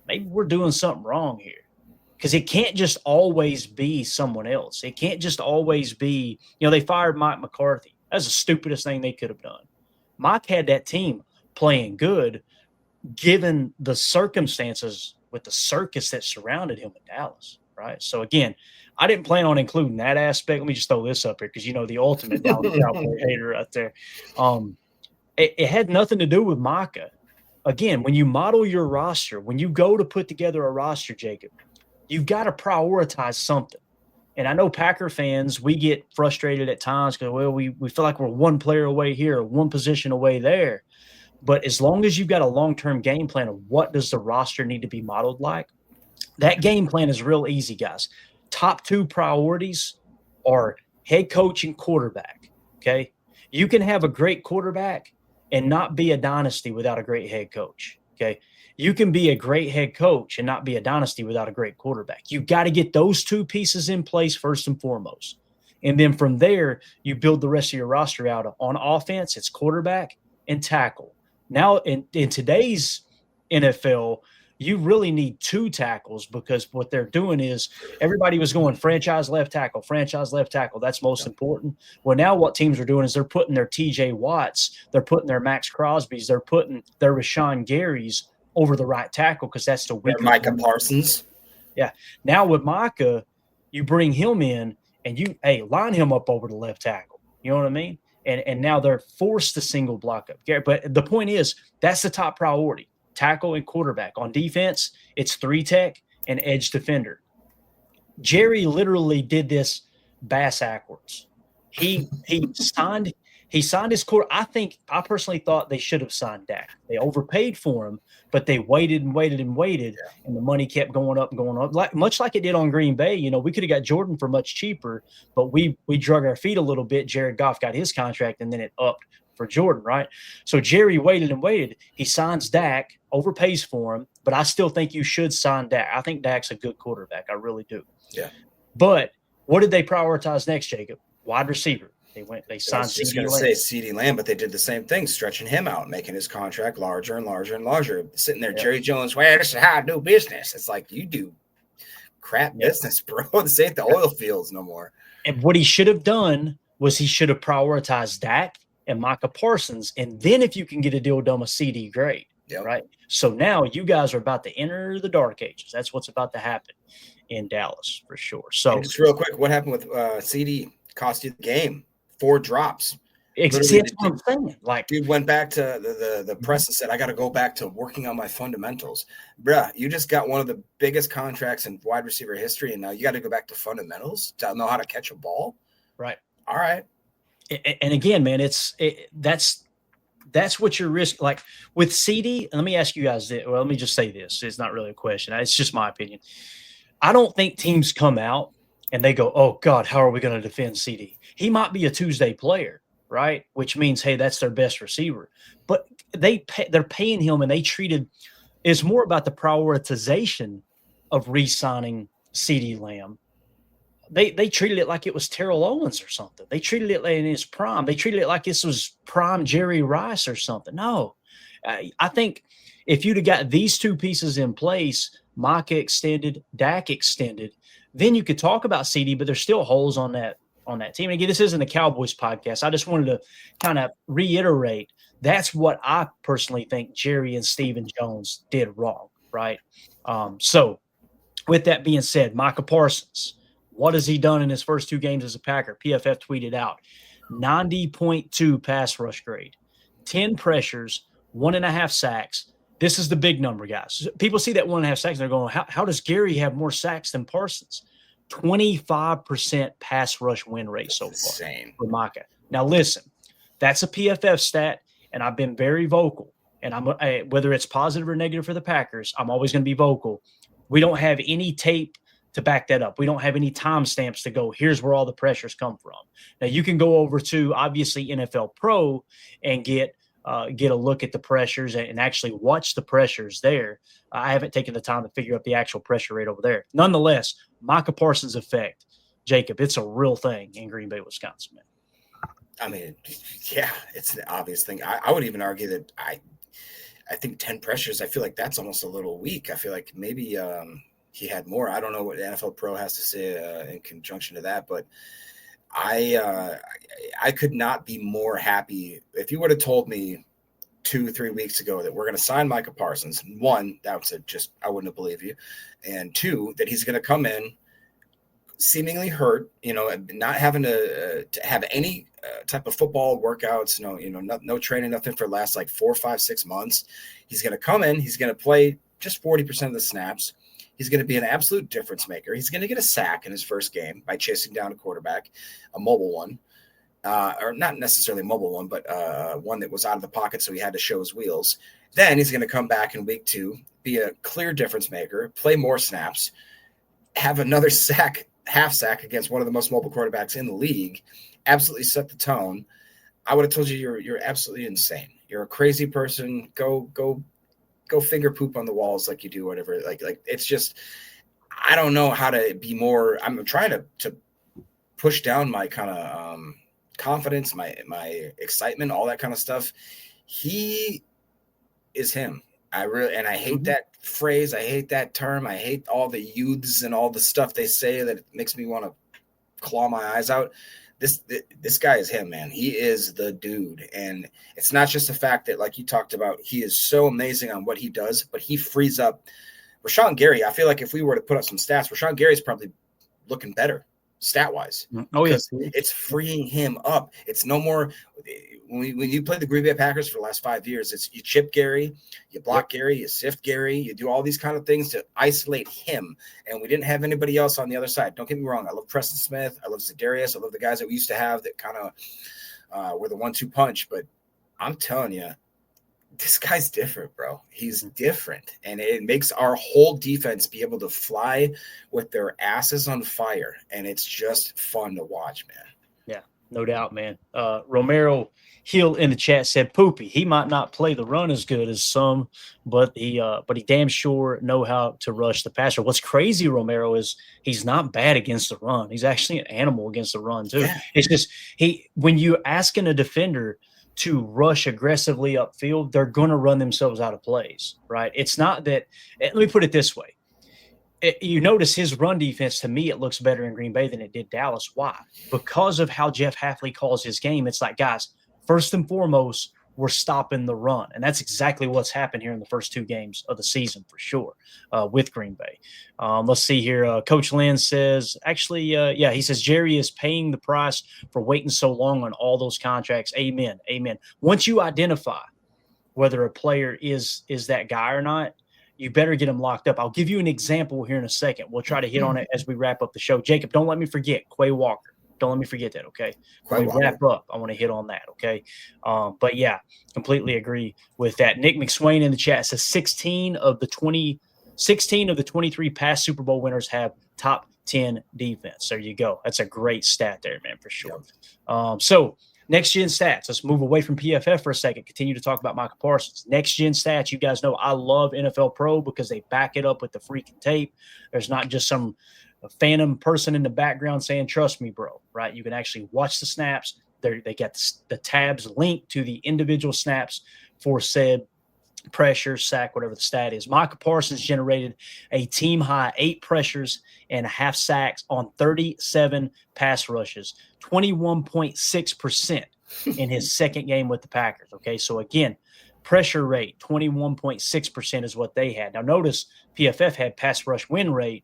maybe we're doing something wrong here. because it can't just always be someone else. It can't just always be, they fired Mike McCarthy. That's the stupidest thing they could have done. Mike had that team playing good, given the circumstances with the circus that surrounded him in Dallas, right? So, again, I didn't plan on including that aspect. Let me just throw this up here because, the ultimate Dallas Cowboy hater out there. It had nothing to do with Micah. Again, when you model your roster, when you go to put together a roster, Jacob, you've got to prioritize something. And I know Packer fans, we get frustrated at times because, we feel like we're one player away here, one position away there. But as long as you've got a long-term game plan of what does the roster need to be modeled like, that game plan is real easy, guys. Top 2 priorities are head coach and quarterback, okay? You can have a great quarterback and not be a dynasty without a great head coach, okay? You can be a great head coach and not be a dynasty without a great quarterback. You've got to get those 2 pieces in place first and foremost. And then from there, you build the rest of your roster out. On offense, it's quarterback and tackle. Now, in today's NFL, you really need 2 tackles because what they're doing is everybody was going franchise left tackle. That's most important. Well, now what teams are doing is they're putting their TJ Watts, they're putting their Max Crosbys, they're putting their Rashawn Garys over the right tackle because that's the weaker. Micah Parsons. Yeah. Now with Micah, you bring him in and you line him up over the left tackle. You know what I mean? And now they're forced to single block up. But the point is, that's the top priority, tackle and quarterback. On defense, it's 3-tech and edge defender. Jerry literally did this backwards. He signed his quarter. I personally thought they should have signed Dak. They overpaid for him, but they waited and waited and waited, and the money kept going up and going up. Much like it did on Green Bay. We could have got Jordan for much cheaper, but we drug our feet a little bit. Jared Goff got his contract, and then it upped for Jordan, right? So Jerry waited and waited. He signs Dak, overpays for him, but I still think you should sign Dak. I think Dak's a good quarterback. I really do. Yeah. But what did they prioritize next, Jacob? Wide receiver. They signed CeeDee Lamb. I was going to say CeeDee Lamb, but they did the same thing, stretching him out, making his contract larger and larger and larger. Sitting there, Jerry Jones, well, this is how I do business. It's like, you do crap business, bro. This ain't the oil fields no more. And what he should have done was he should have prioritized Dak and Micah Parsons. And then if you can get a deal done with CD, great. Yep. Right? So now you guys are about to enter the dark ages. That's what's about to happen in Dallas for sure. So just real quick, what happened with CD? Cost you the game. 4 drops. That's what I'm saying. Like, dude went back to the press and said, I got to go back to working on my fundamentals. Bruh, you just got one of the biggest contracts in wide receiver history, and now you got to go back to fundamentals to know how to catch a ball? Right. All right. And again, man, that's what you're risking. Like with CD, let me ask you guys this. Well, let me just say this. It's not really a question. It's just my opinion. I don't think teams come out and they go, oh, God, how are we going to defend CD? He might be a Tuesday player, right? Which means, hey, that's their best receiver. But they're paying him, and they treated – it's more about the prioritization of re-signing CeeDee Lamb. They treated it like it was Terrell Owens or something. They treated it like in his prime. They treated it like this was prime Jerry Rice or something. No. I think if you'd have got these 2 pieces in place, Micah extended, Dak extended, then you could talk about CD, but there's still holes on that team. And again, this isn't a Cowboys podcast. I just wanted to kind of reiterate that's what I personally think Jerry and Stephen Jones did wrong, right? So with that being said, Micah Parsons, what has he done in his first 2 games as a Packer? PFF tweeted out 90.2 pass rush grade, 10 pressures, 1.5 sacks. This is the big number, guys. People see that 1.5 sacks and they're going, how does Gary have more sacks than Parsons? 25% pass rush win rate so far. Insane. For Micah. Now, listen, that's a PFF stat, and I've been very vocal. And whether it's positive or negative for the Packers, I'm always going to be vocal. We don't have any tape to back that up. We don't have any timestamps to go, here's where all the pressures come from. Now, you can go over to, obviously, NFL Pro and get a look at the pressures and actually watch the pressures there. I haven't taken the time to figure out the actual pressure rate over there. Nonetheless, Micah Parsons' effect, Jacob, it's a real thing in Green Bay, Wisconsin, man. I mean, yeah, it's the obvious thing. I would even argue that I think 10 pressures, I feel like that's almost a little weak. I feel like maybe he had more. I don't know what the NFL Pro has to say in conjunction to that, but I could not be more happy. If you would have told me 2-3 weeks ago that we're going to sign Micah Parsons, one, that was I wouldn't have believed you. And two, that he's going to come in seemingly hurt, not having to have any type of football workouts, no training, nothing for the last like 4, 5, 6 months. He's going to come in, he's going to play just 40% of the snaps. He's going to be an absolute difference maker. He's going to get a sack in his first game by chasing down a quarterback, a mobile one, or not necessarily a mobile one, but one that was out of the pocket, so he had to show his wheels. Then he's going to come back in week 2, be a clear difference maker, play more snaps, have another half sack against one of the most mobile quarterbacks in the league, absolutely set the tone. I would have told you you're absolutely insane. You're a crazy person. Go finger poop on the walls like you do, whatever. Like it's just, I don't know how to be more. I'm trying to push down my kind of confidence, my excitement, all that kind of stuff. He is him. I hate that phrase. I hate that term. I hate all the youths and all the stuff they say that it makes me want to claw my eyes out. This guy is him, man. He is the dude. And it's not just the fact that, like you talked about, he is so amazing on what he does, but he frees up Rashawn Gary. I feel like if we were to put up some stats, Rashawn Gary's probably looking better stat-wise. Oh, yes. It's freeing him up. It's no more when you play the Green Bay Packers for the last 5 years, it's you chip Gary, you block Gary, you sift Gary, you do all these kind of things to isolate him. And we didn't have anybody else on the other side. Don't get me wrong. I love Preston Smith. I love Za'Darius. I love the guys that we used to have that kind of were the 1-2 punch. But I'm telling you, this guy's different, bro. He's different. And it makes our whole defense be able to fly with their asses on fire. And it's just fun to watch, man. Yeah, no doubt, man. Romero Hill in the chat said, Poopy, he might not play the run as good as some, but he damn sure know how to rush the passer. What's crazy, Romero, is he's not bad against the run. He's actually an animal against the run, too. Yeah. It's just when you're asking a defender to rush aggressively upfield, they're going to run themselves out of plays, right? It's not that – let me put it this way. You notice his run defense, to me, it looks better in Green Bay than it did Dallas. Why? Because of how Jeff Hafley calls his game. It's like, guys, first and foremost, we're stopping the run. And that's exactly what's happened here in the first 2 games of the season for sure with Green Bay. Let's see here. Coach Lynn says, he says, Jerry is paying the price for waiting so long on all those contracts. Amen. Amen. Once you identify whether a player is that guy or not, you better get him locked up. I'll give you an example here in a second. We'll try to hit on it as we wrap up the show. Jacob, don't let me forget Quay Walker. Don't let me forget that, okay? When we wrap up, I want to hit on that, okay? But, yeah, completely agree with that. Nick McSwain in the chat says 16 of the 23 past Super Bowl winners have top 10 defense. There you go. That's a great stat there, man, for sure. So, next-gen stats. Let's move away from PFF for a second. Continue to talk about Micah Parsons. Next-gen stats, you guys know I love NFL Pro because they back it up with the freaking tape. There's not just some – a phantom person in the background saying, trust me, bro, right? You can actually watch the snaps. They got the tabs linked to the individual snaps for said pressure, sack, whatever the stat is. Micah Parsons generated a team-high 8 pressures and a half sacks on 37 pass rushes, 21.6% in his second game with the Packers, okay? So, again, pressure rate, 21.6% is what they had. Now, notice PFF had pass rush win rate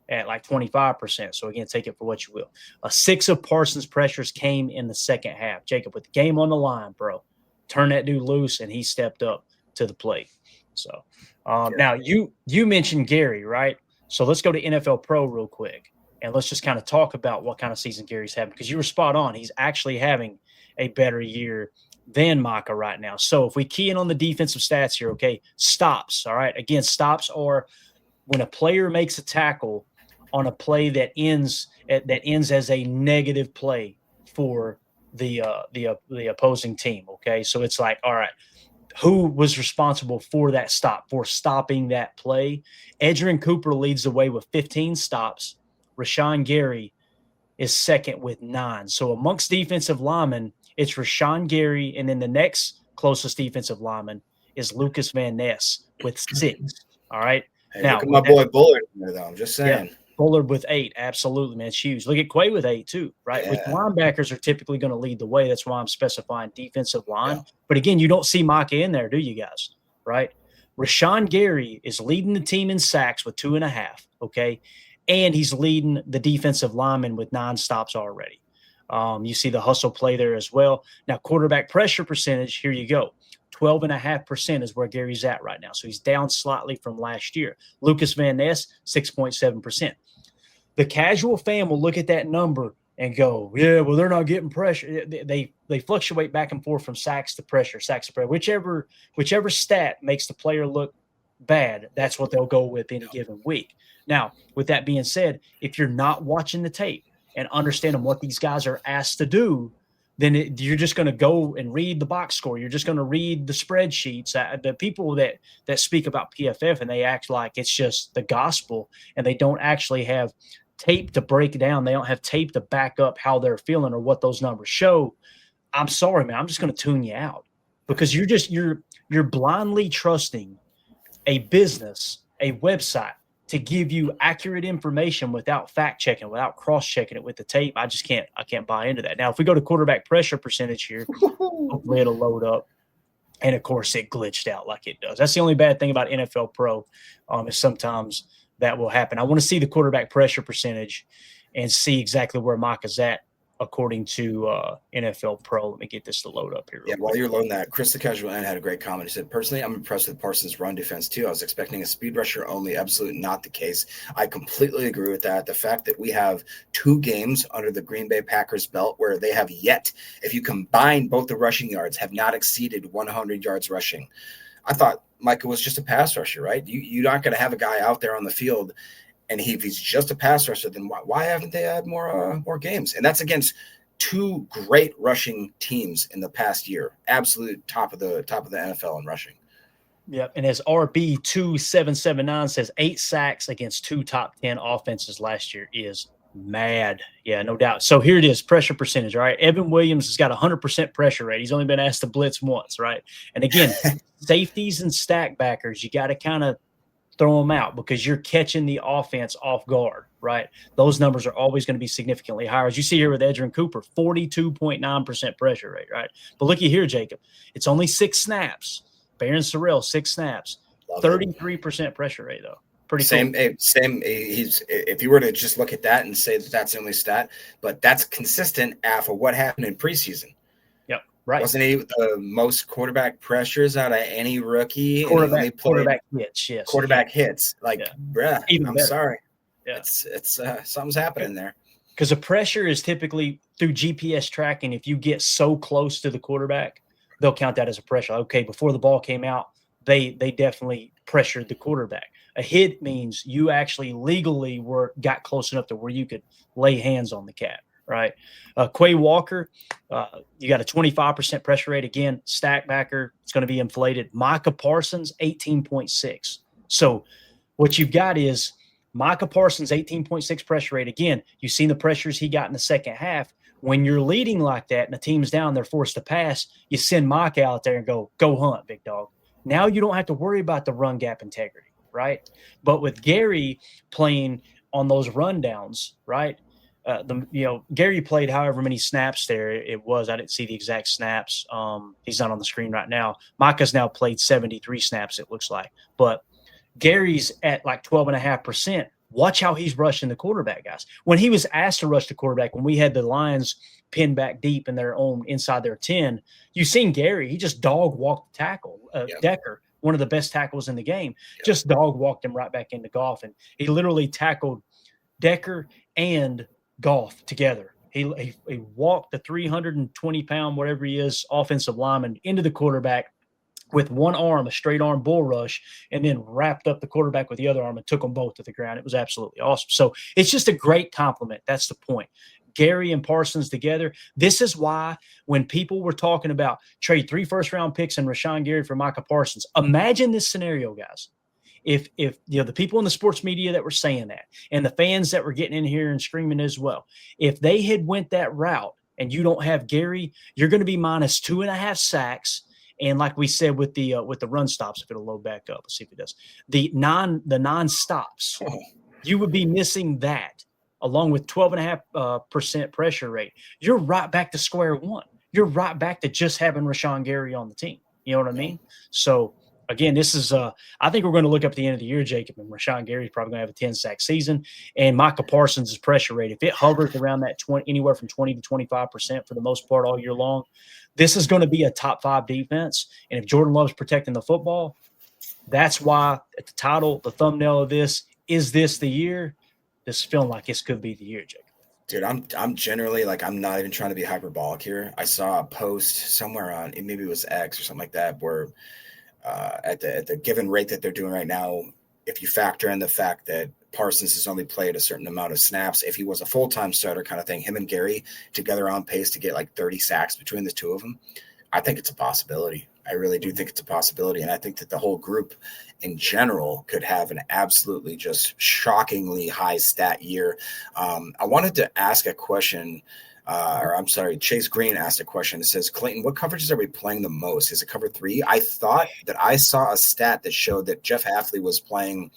at like 25%. So, again, take it for what you will. 6 of Parsons' pressures came in the second half. Jacob, with the game on the line, bro, turn that dude loose, and he stepped up to the plate. So, now you mentioned Gary, right? So, let's go to NFL Pro real quick, and let's just kind of talk about what kind of season Gary's having, because you were spot on. He's actually having a better year than Micah right now. So, if we key in on the defensive stats here, okay, stops, all right? Again, stops are when a player makes a tackle on a play that ends as a negative play for the opposing team. Okay, so it's like, all right, who was responsible for that stop, for stopping that play? Edgerrin Cooper leads the way with 15 stops. Rashawn Gary is second with 9. So amongst defensive linemen, it's Rashawn Gary, and then the next closest defensive lineman is Lucas Van Ness with 6. All right. Hey, Now, look at my boy Bullard in there, though. I'm just saying. Yeah, Bullard with 8. Absolutely, man. It's huge. Look at Quay with 8, too, right? Yeah. With linebackers are typically going to lead the way. That's why I'm specifying defensive line. Yeah. But again, you don't see Micah in there, do you guys? Right? Rashawn Gary is leading the team in sacks with 2.5. Okay. And he's leading the defensive lineman with 9 stops already. You see the hustle play there as well. Now, quarterback pressure percentage, here you go. 12.5% is where Gary's at right now. So he's down slightly from last year. Lucas Van Ness, 6.7%. The casual fan will look at that number and go, yeah, well, they're not getting pressure. They fluctuate back and forth from sacks to pressure. Whichever stat makes the player look bad, that's what they'll go with any given week. Now, with that being said, if you're not watching the tape and understanding what these guys are asked to do, then you're just going to go and read the box score. You're just going to read the spreadsheets. The people that speak about PFF and they act like it's just the gospel and they don't actually have tape to break it down. They don't have tape to back up how they're feeling or what those numbers show. I'm sorry, man. I'm just going to tune you out because you're blindly trusting a business, a website to give you accurate information without fact checking, without cross checking it with the tape. I can't buy into that. Now, if we go to quarterback pressure percentage here, hopefully it'll load up. And of course it glitched out like it does. That's the only bad thing about NFL Pro is sometimes that will happen. I want to see the quarterback pressure percentage and see exactly where Micah's at according to NFL Pro. Let me get this to load up here. Yeah, while you're loading that, Chris the Casual N had a great comment. He said, personally, I'm impressed with Parsons' run defense, too. I was expecting a speed rusher only. Absolutely not the case. I completely agree with that. The fact that we have 2 games under the Green Bay Packers belt where they have yet, if you combine both the rushing yards, have not exceeded 100 yards rushing. I thought Micah was just a pass rusher, right? You're not going to have a guy out there on the field, and if he's just a pass rusher, then why haven't they had more games? And that's against 2 great rushing teams in the past year. Absolute top of the NFL in rushing. Yep. And as RB2779 says, 8 sacks against 2 top 10 offenses last year is mad. Yeah, no doubt. So here it is, pressure percentage. All right. Evan Williams has got 100% pressure rate. He's only been asked to blitz once, right? And again, safeties and stack backers, you got to kind of throw them out because you're catching the offense off guard, right? Those numbers are always going to be significantly higher. As you see here with Edgerrin Cooper, 42.9% pressure rate, right? But looky here, Jacob. It's only 6 snaps. Baron Sorrell, 6 snaps. 33% pressure rate, though. Pretty same. cool. Same. He's if you were to just look at that and say that that's the only stat, but that's consistent after what happened in preseason. Yep, right. Wasn't he the most quarterback pressures out of any rookie? Quarterback hits, yes. Quarterback hits. Like, bruh, Even I'm better. sorry. Yeah. It's something's happening there. Because the pressure is typically through GPS tracking. If you get so close to the quarterback, they'll count that as a pressure. Okay, before the ball came out, they definitely pressured the quarterback. A hit means you actually legally got close enough to where you could lay hands on the cat, right? Quay Walker, you got a 25% pressure rate. Again, stack backer, it's going to be inflated. Micah Parsons, 18.6. So what you've got is Micah Parsons, 18.6 pressure rate. Again, you've seen the pressures he got in the second half. When you're leading like that and the team's down, they're forced to pass, you send Micah out there and go hunt, big dog. Now you don't have to worry about the run gap integrity, right? But with Gary playing on those rundowns, right? Gary played however many snaps there it was. I didn't see the exact snaps. He's not on the screen right now. Micah's now played 73 snaps, it looks like. But Gary's at like 12.5%. Watch how he's rushing the quarterback, guys. When he was asked to rush the quarterback, when we had the Lions pinned back deep in their own inside their 10, you've seen Gary. He just dog walked the tackle. Decker, one of the best tackles in the game, just dog walked him right back into Goff. And he literally tackled Decker and Goff together. He walked the 320-pound, whatever he is, offensive lineman into the quarterback with one arm, a straight arm bull rush, and then wrapped up the quarterback with the other arm and took them both to the ground. It was absolutely awesome. So it's just a great compliment. That's the point. Gary and Parsons together. This is why when people were talking about trade 3 first-round picks and Rashawn Gary for Micah Parsons, imagine this scenario, guys. If the people in the sports media that were saying that and the fans that were getting in here and screaming as well, if they had went that route and you don't have Gary, you're going to be minus 2.5 sacks And like we said with the run stops, if it'll load back up, let's see if it does. The non-stops, you would be missing that along with 12.5% pressure rate. You're right back to square one. You're right back to just having Rashawn Gary on the team. You know what I mean? So again, this is I think we're going to look up at the end of the year, Jacob, and Rashawn Gary's probably going to have a 10-sack season. And Micah Parsons' pressure rate, if it hovers around that 20, anywhere from 20 to 25% for the most part all year long, this is going to be a top 5 defense. And if Jordan Love's protecting the football, that's why at the title, the thumbnail of this, is this the year? This is feeling like this could be the year, Jacob. Dude, I'm generally like, I'm not even trying to be hyperbolic here. I saw a post somewhere on, maybe it was X or something like that, where at the given rate that they're doing right now, if you factor in the fact that Parsons has only played a certain amount of snaps, if he was a full-time starter kind of thing, him and Gary together on pace to get like 30 sacks between the two of them, I think it's a possibility. I really do think it's a possibility. And I think that the whole group in general could have an absolutely just shockingly high stat year. I wanted to ask a question, Chase Green asked a question. It says, Clayton, what coverages are we playing the most? Is it cover 3? I thought that I saw a stat that showed that Jeff Hafley was playing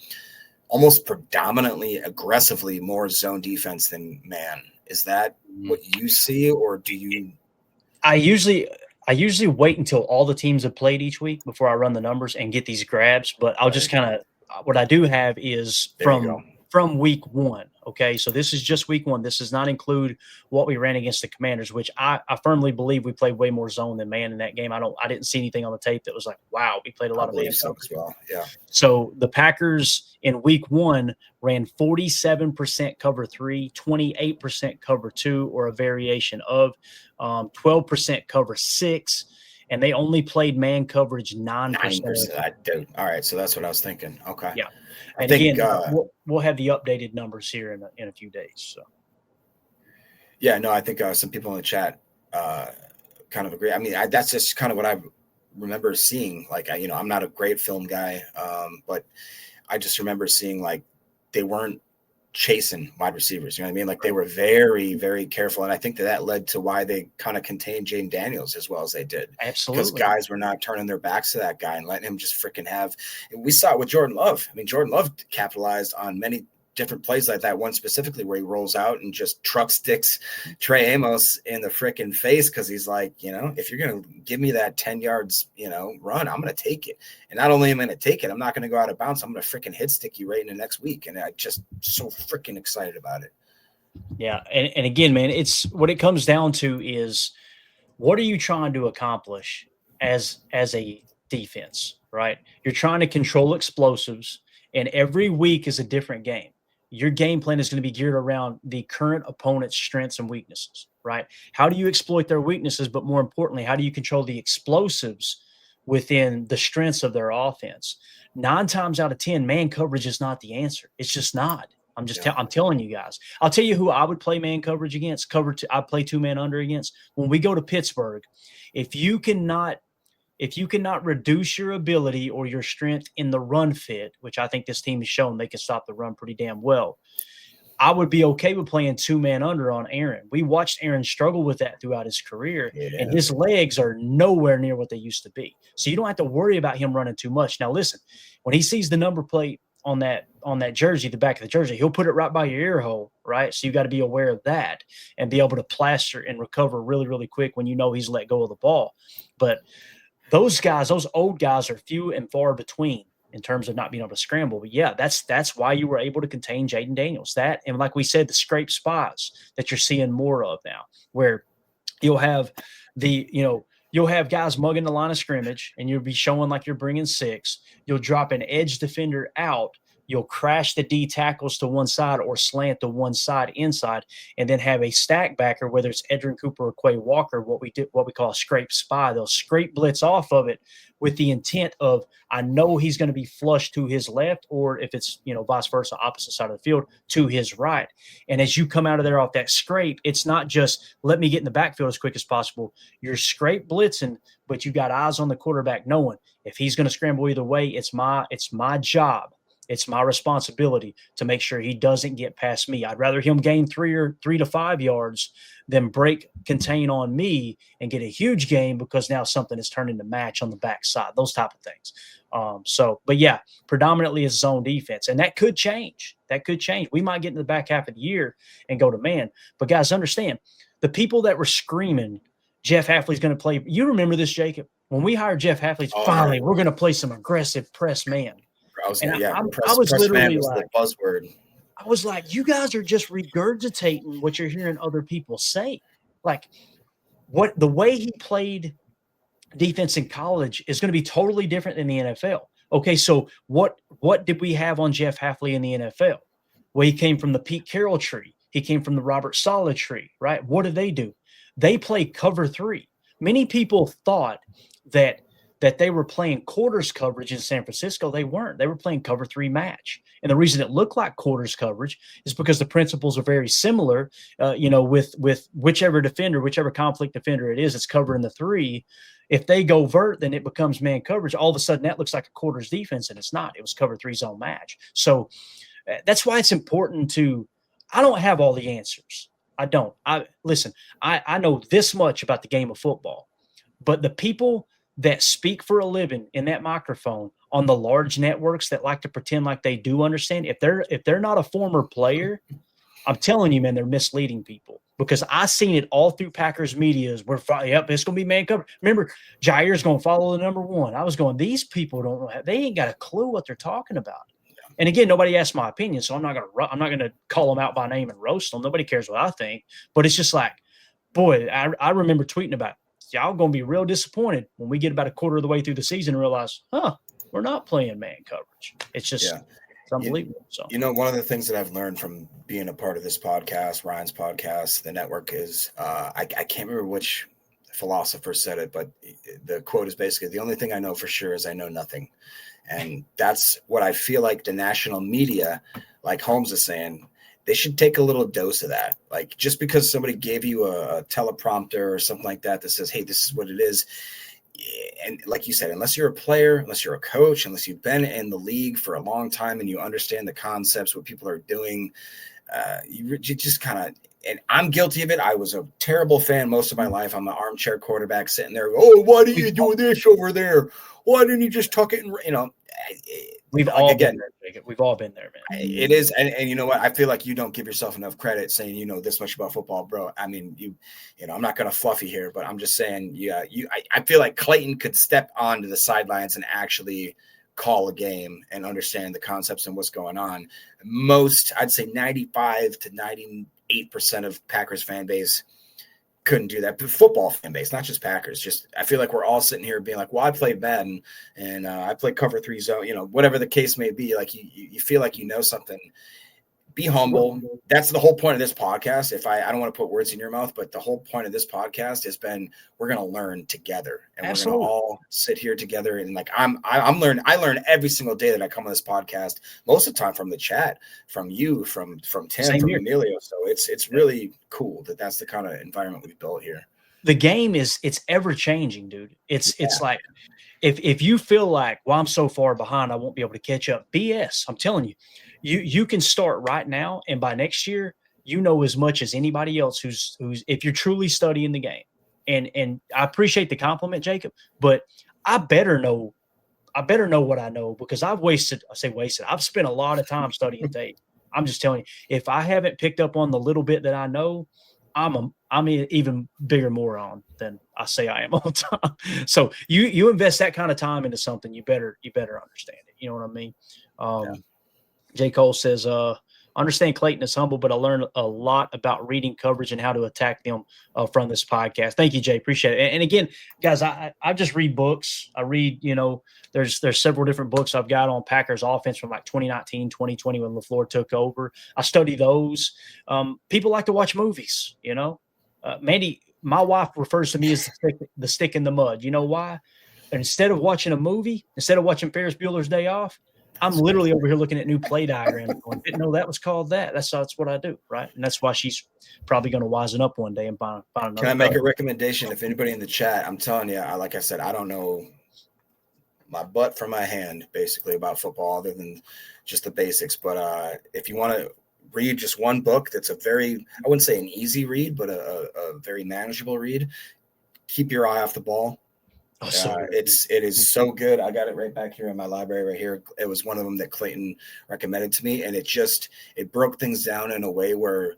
almost predominantly aggressively more zone defense than man. Is that what you see, or do you? I usually wait until all the teams have played each week before I run the numbers and get these grabs. But I'll just kind of – what I do have is from week 1, okay? So this is just week 1. This does not include what we ran against the Commanders, which I firmly believe we played way more zone than man in that game. I didn't see anything on the tape that was like, wow, we played a lot of man as well. Yeah. So the Packers in week 1 ran 47% cover 3, 28% cover 2 or a variation of, 12% cover 6, and they only played man coverage 9%. All right, so that's what I was thinking. Okay. Yeah. And again, we'll have the updated numbers here in a few days. So. Yeah, no, I think some people in the chat kind of agree. I mean, that's just kind of what I remember seeing. Like, I'm not a great film guy, but I just remember seeing like they weren't chasing wide receivers. You know what I mean? Like they were very, very careful. And I think that led to why they kind of contained Jaden Daniels as well as they did. Absolutely. Because guys were not turning their backs to that guy and letting him just freaking have. We saw it with Jordan Love. I mean, Jordan Love capitalized on many different plays like that, one specifically where he rolls out and just truck sticks Trey Amos in the freaking face because he's like, if you're going to give me that 10 yards, run, I'm going to take it. And not only am I going to take it, I'm not going to go out of bounds. I'm going to freaking hit stick you right in the next week. And I just so freaking excited about it. Yeah. And again, man, it's what it comes down to is what are you trying to accomplish as a defense, right? You're trying to control explosives, and every week is a different game. Your game plan is going to be geared around the current opponent's strengths and weaknesses, right? How do you exploit their weaknesses? But more importantly, how do you control the explosives within the strengths of their offense? 9 times out of 10, man coverage is not the answer. It's just not. I'm telling you guys. I'll tell you who I would play man coverage against. I play 2-man under against. When we go to Pittsburgh, if you cannot reduce your ability or your strength in the run fit, which I think this team has shown they can stop the run pretty damn well, I would be okay with playing 2-man under on Aaron. We watched Aaron struggle with that throughout his career, and his legs are nowhere near what they used to be. So you don't have to worry about him running too much. Now, listen, when he sees the number plate on that jersey, the back of the jersey, he'll put it right by your ear hole, right? So you got to be aware of that and be able to plaster and recover really, really quick when you know he's let go of the ball. But those guys, those old guys, are few and far between in terms of not being able to scramble. But yeah, that's why you were able to contain Jaden Daniels. That, and like we said, the scrape spots that you're seeing more of now, where you'll have guys mugging the line of scrimmage and you'll be showing like you're bringing 6. You'll drop an edge defender out. You'll crash the D tackles to one side or slant to one side inside, and then have a stack backer, whether it's Edrin Cooper or Quay Walker, what we call a scrape spy. They'll scrape blitz off of it with the intent of, I know he's going to be flush to his left, or if it's, vice versa, opposite side of the field, to his right. And as you come out of there off that scrape, it's not just let me get in the backfield as quick as possible. You're scrape blitzing, but you got eyes on the quarterback knowing if he's going to scramble either way, it's my job. It's my responsibility to make sure he doesn't get past me. I'd rather him gain 3 to 5 yards than contain on me and get a huge gain because now something has turned into match on the backside, those type of things. But yeah, predominantly it's zone defense, and that could change. We might get in the back half of the year and go to man. But guys, understand, the people that were screaming Jeff Hafley's going to play, you remember this, Jacob? When we hired Jeff Hafley, finally, we're going to play some aggressive press man. I was literally like, the buzzword. I was like, you guys are just regurgitating what you're hearing other people say. Like, the way he played defense in college is going to be totally different than the NFL. Okay, so what did we have on Jeff Hafley in the NFL? Well, he came from the Pete Carroll tree. He came from the Robert Saleh tree, right? What do? They play cover 3. Many people thought that they were playing quarters coverage in San Francisco. They weren't. They were playing cover 3 match. And the reason it looked like quarters coverage is because the principles are very similar, with whichever conflict defender it is, it's covering the 3. If they go vert, then it becomes man coverage. All of a sudden that looks like a quarters defense, and it's not. It was cover 3 zone match. So that's why it's important I don't have all the answers. I don't. I know this much about the game of football, but the people that speak for a living in that microphone on the large networks that like to pretend like they do understand, if they're not a former player, I'm telling you, man, they're misleading people, because I seen it all through Packers media. It's going to be man cover. Remember, Jair's going to follow the number 1. I was going, these people don't know. They ain't got a clue what they're talking about. And again, nobody asked my opinion, so I'm not gonna call them out by name and roast them. Nobody cares what I think. But it's just like, boy, I remember tweeting about, y'all gonna be real disappointed when we get about a quarter of the way through the season and realize, we're not playing man coverage. It's just it's unbelievable. So one of the things that I've learned from being a part of this podcast, Ryan's podcast, the network, is I can't remember which philosopher said it, but the quote is basically, the only thing I know for sure is I know nothing. And that's what I feel like the national media, like Holmes is saying, they should take a little dose of that. Like, just because somebody gave you a teleprompter or something like that says, hey, this is what it is. And like you said, unless you're a player, unless you're a coach, unless you've been in the league for a long time and you understand the concepts, what people are doing, you just kind of, and I'm guilty of it. I was a terrible fan most of my life. I'm an armchair quarterback sitting there. Oh, why do you do this over there? Why didn't you just tuck it? And, we've all been there. We've all been there, man. It is. And you know what? I feel like you don't give yourself enough credit saying, you know, this much about football, bro. I mean, I'm not going to fluff you here, but I'm just saying, I feel like Clayton could step onto the sidelines and actually call a game and understand the concepts and what's going on. I'd say 95 to 98% of Packers fan base couldn't do that. But football fan base, not just Packers. I feel like we're all sitting here being like, well, I played Madden and I played cover 3 zone, whatever the case may be. Like you feel like you know something. Be humble. That's the whole point of this podcast. I don't want to put words in your mouth, but the whole point of this podcast has been, we're going to learn together, and Absolutely. We're going to all sit here together. And like, I learn every single day that I come on this podcast, most of the time from the chat, from you, from Tim, Same from here. Emilio. So it's really cool that's the kind of environment we've built here. The game it's ever changing, dude. It's like, if you feel like, well, I'm so far behind, I won't be able to catch up. BS. I'm telling you. You can start right now, and by next year, you know as much as anybody else who's if you're truly studying the game. And I appreciate the compliment, Jacob, but I better know what I know, because I've spent a lot of time studying tape. I'm just telling you, if I haven't picked up on the little bit that I know, I'm an even bigger moron than I say I am all the time. So you invest that kind of time into something, you better understand it. You know what I mean? J. Cole says, understand Clayton is humble, but I learned a lot about reading coverage and how to attack them from this podcast. Thank you, Jay. Appreciate it. And again, guys, I just read books. I read, there's several different books I've got on Packers offense from like 2019, 2020 when LaFleur took over. I study those. People like to watch movies, Mandy, my wife refers to me as the stick in the mud. You know why? And instead of watching a movie, instead of watching Ferris Bueller's Day Off, I'm literally over here looking at new play diagrams going, didn't know that was called that. That's what I do, right? And that's why she's probably going to wisen up one day and find another. Can I make a recommendation? If anybody in the chat, I'm telling you, like I said, I don't know my butt from my hand, basically, about football, other than just the basics. But if you want to read just one book that's I wouldn't say an easy read, but a very manageable read, keep your eye off the ball. It is so good. I got it right back here in my library right here. It was one of them that Clayton recommended to me, and it broke things down in a way where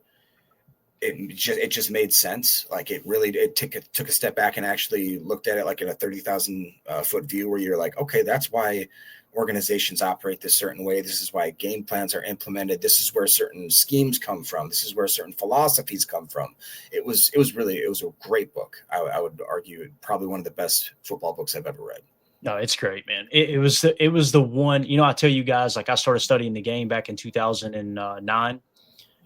it just made sense. Like it took a step back and actually looked at it like in a 30,000 foot view, where you're like, okay, that's why organizations operate this certain way. This is why game plans are implemented. This is where certain schemes come from. This is where certain philosophies come from. It was a great book. I would argue probably one of the best football books I've ever read. No, it's great, man. It was the one, I tell you guys, like I started studying the game back in 2009.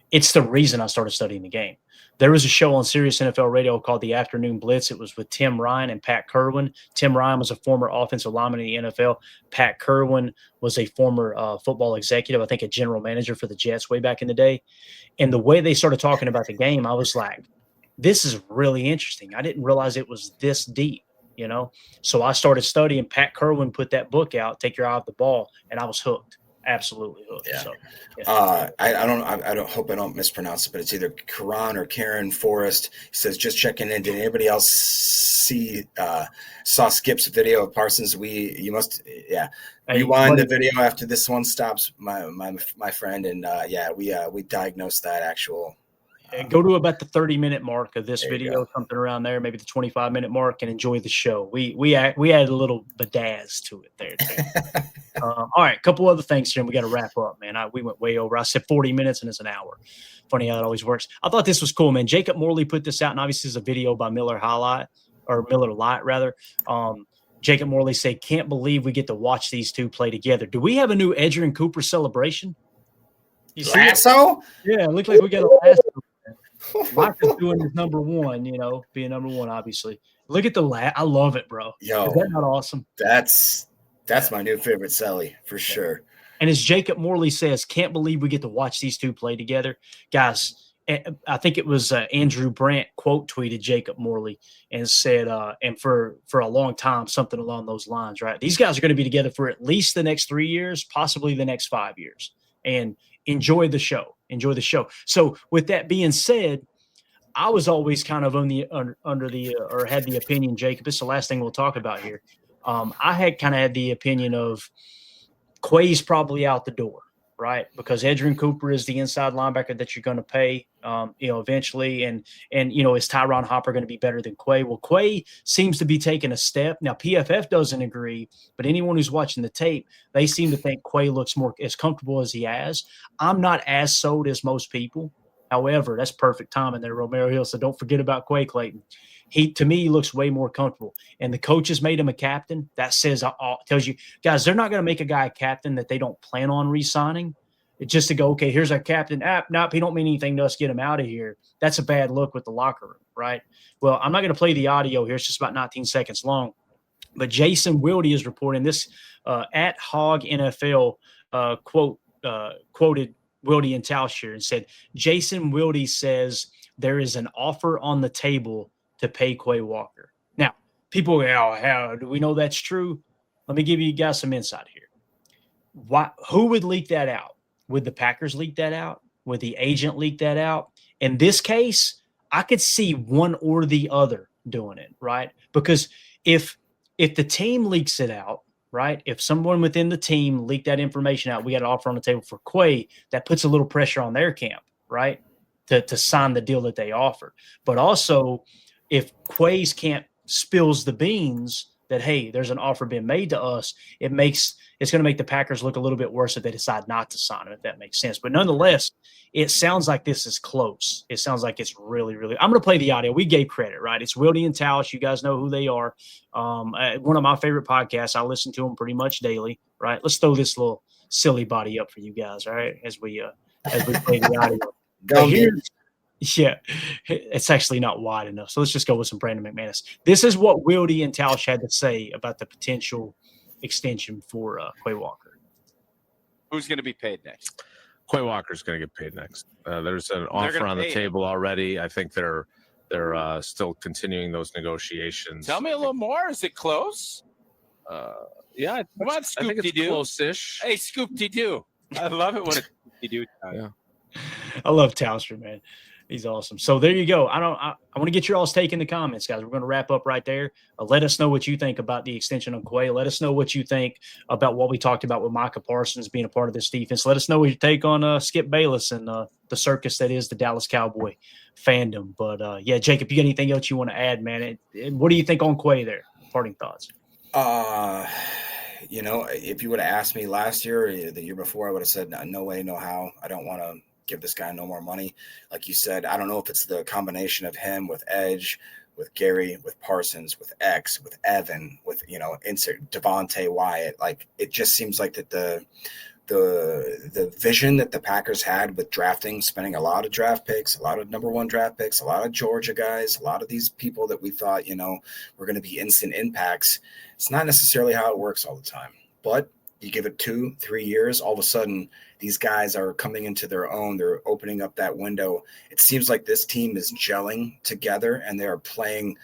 It's the reason I started studying the game. There was a show on Sirius NFL Radio called The Afternoon Blitz. It was with Tim Ryan and Pat Kerwin. Tim Ryan was a former offensive lineman in the NFL. Pat Kerwin was a former football executive, I think a general manager for the Jets way back in the day. And the way they started talking about the game, I was like, this is really interesting. I didn't realize it was this deep, So I started studying. Pat Kerwin put that book out, Take Your Eye Off the Ball, and I was hooked. Absolutely hooked. Yeah. So, yeah. I don't hope I don't mispronounce it, but it's either Karan or Karen Forrest. He says, just checking in. Did anybody else saw Skip's video of Parsons? Rewind the video after this one stops, my friend, and we diagnosed that actual. Go to about the 30-minute mark of this video, something around there, maybe the 25-minute mark, and enjoy the show. We added a little badazz to it there too. All right, a couple other things here, and we got to wrap up, man. We went way over. I said 40 minutes, and it's an hour. Funny how it always works. I thought this was cool, man. Jacob Morley put this out, and obviously, it's a video by Miller Lite, rather. Jacob Morley said, "Can't believe we get to watch these two play together. Do we have a new Edgerrin Cooper celebration?" You see lasso? Yeah, it looked like we got a lasso. Micah's doing his number one, being number one, obviously. Look at I love it, bro. Yo, is that not awesome? That's my new favorite Sally for sure. And as Jacob Morley says, can't believe we get to watch these two play together. Guys, I think it was Andrew Brandt quote tweeted Jacob Morley and said, and for a long time, something along those lines, right? These guys are going to be together for at least the next 3 years, possibly the next 5 years. And enjoy the show. Enjoy the show. So with that being said, I was always kind of had the opinion, Jacob, this is the last thing we'll talk about here. I had the opinion of Quay's probably out the door, right? Because Edgerrin Cooper is the inside linebacker that you're going to pay, eventually. And is Tyron Hopper going to be better than Quay? Well, Quay seems to be taking a step. Now, PFF doesn't agree, but anyone who's watching the tape, they seem to think Quay looks more as comfortable as he has. I'm not as sold as most people. However, that's perfect timing there, Romero Hill. So don't forget about Quay, Clayton. To me, he looks way more comfortable. And the coaches made him a captain. That tells you, guys, they're not going to make a guy a captain that they don't plan on re-signing. It's just to go, okay, here's our captain. Nope, he don't mean anything to us. Get him out of here. That's a bad look with the locker room, right? Well, I'm not going to play the audio here. It's just about 19 seconds long. But Jason Wilde is reporting this at Hog NFL quoted Wilde and Tausch here and said, Jason Wilde says there is an offer on the table to pay Quay Walker. Now, people go, how do we know that's true? Let me give you guys some insight here. Who would leak that out? Would the Packers leak that out? Would the agent leak that out? In this case, I could see one or the other doing it, right? Because if the team leaks it out, right? If someone within the team leaked that information out, we got an offer on the table for Quay, that puts a little pressure on their camp, right? To sign the deal that they offered. But also, if Quay's camp spills the beans that, hey, there's an offer being made to us, it's going to make the Packers look a little bit worse if they decide not to sign him, if that makes sense. But nonetheless, it sounds like this is close. It sounds like it's really, really – I'm going to play the audio. We gave credit, right? It's Wilde and Tausch. You guys know who they are. One of my favorite podcasts. I listen to them pretty much daily, right? Let's throw this little silly body up for you guys, all right, as we play the audio. Go here. Yeah, it's actually not wide enough. So let's just go with some Brandon McManus. This is what Wilde and Tausch had to say about the potential extension for Quay Walker. Who's going to be paid next? Quay Walker's going to get paid next. There's an offer on the table already. I think they're still continuing those negotiations. Tell me a little more. Is it close? Yeah, Come on, I think it's Scoop-de-doo. close-ish. Hey, Scoop-de-doo. I love it when it's Scoop-de-doo time. Yeah. I love Towster, man. He's awesome. So there you go. I want to get your all's take in the comments, guys. We're going to wrap up right there. Let us know what you think about the extension of Quay. Let us know what you think about what we talked about with Micah Parsons being a part of this defense. Let us know what you take on Skip Bayless and the circus that is the Dallas Cowboy fandom. But yeah, Jacob, you got anything else you want to add, man? What do you think on Quay there? Parting thoughts. If you would have asked me last year or the year before, I would have said, no way, no how. I don't want to give this guy no more money. Like you said, I don't know if it's the combination of him with Edge, with Gary, with Parsons, with X, with Evan, with, insert Devontae Wyatt. Like, it just seems like that the vision that the Packers had with drafting, spending a lot of draft picks, a lot of number one draft picks, a lot of Georgia guys, a lot of these people that we thought, were going to be instant impacts. It's not necessarily how it works all the time, but you give it 2-3 years, all of a sudden these guys are coming into their own. They're opening up that window. It seems like this team is gelling together and they are playing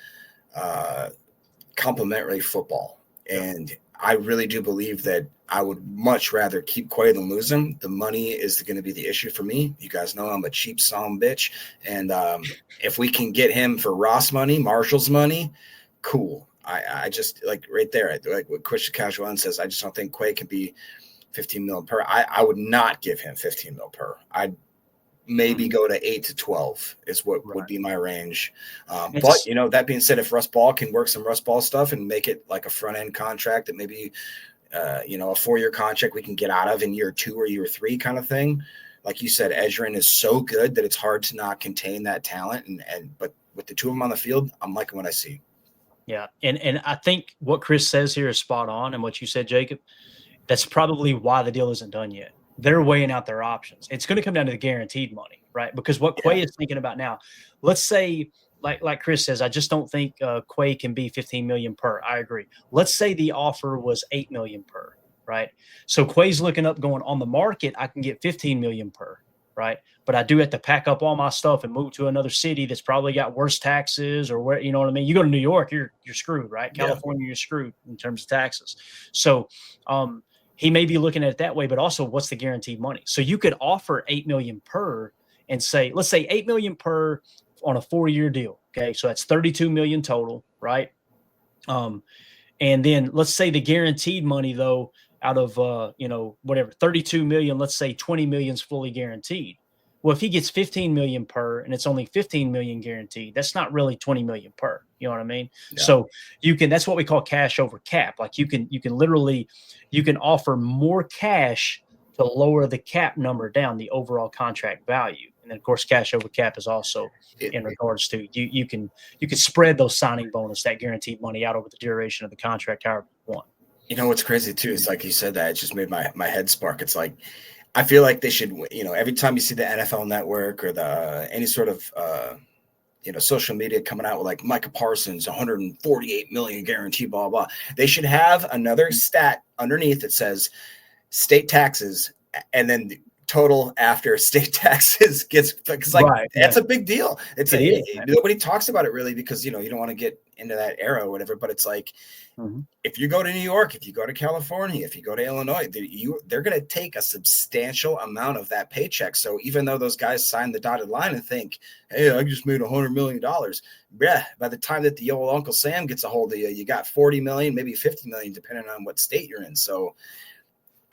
complementary football. And I really do believe that I would much rather keep Quay than lose him. The money is going to be the issue for me. You guys know I'm a cheap son bitch. And if we can get him for Ross money, Marshall's money, cool. I just like right there, like what Christian Casual says, I just don't think Quay can be 15 mil per. I would not give him 15 mil per. I'd maybe go to 8 to 12 is what would be my range. But that being said, if Russ Ball can work some Russ Ball stuff and make it like a front end contract that maybe, a 4-year contract we can get out of in year 2 or year 3 kind of thing. Like you said, Edgerrin is so good that it's hard to not contain that talent. But with the two of them on the field, I'm liking what I see. Yeah. And I think what Chris says here is spot on. And what you said, Jacob, that's probably why the deal isn't done yet. They're weighing out their options. It's going to come down to the guaranteed money, right? Because what Quay is thinking about now, let's say, like Chris says, I just don't think Quay can be 15 million per. I agree. Let's say the offer was 8 million per, right? So Quay's looking up going on the market, I can get 15 million per, right? But I do have to pack up all my stuff and move to another city that's probably got worse taxes or where, you know what I mean? You go to New York, you're screwed, right? California, you're screwed in terms of taxes. So he may be looking at it that way, but also what's the guaranteed money? So you could offer 8 million per and say, let's say 8 million per on a 4-year deal. Okay. So that's 32 million total, right? And then let's say the guaranteed money though, out of, 32 million, let's say 20 million is fully guaranteed. Well, if he gets 15 million per and it's only 15 million guaranteed, that's not really 20 million per. You know what I mean? Yeah. So that's what we call cash over cap. Like you can offer more cash to lower the cap number down, the overall contract value. And then of course, cash over cap is also in regards to you can spread those signing bonus, that guaranteed money out over the duration of the contract, however you want. You know, what's crazy too, is like you said that, it just made my head spark. It's like, I feel like they should, every time you see the NFL Network or any sort of, social media coming out with like Micah Parsons, 148 million guarantee, blah, blah, they should have another stat underneath that says state taxes and then the total after state taxes gets, because that's a big deal. Nobody talks about it really because, you don't want to get into that era or whatever, but it's like, if you go to New York, if you go to California, if you go to Illinois, they're going to take a substantial amount of that paycheck. So even though those guys sign the dotted line and think, hey, I just made $100 million, by the time that the old Uncle Sam gets a hold of you, you got 40 million, maybe 50 million, depending on what state you're in. So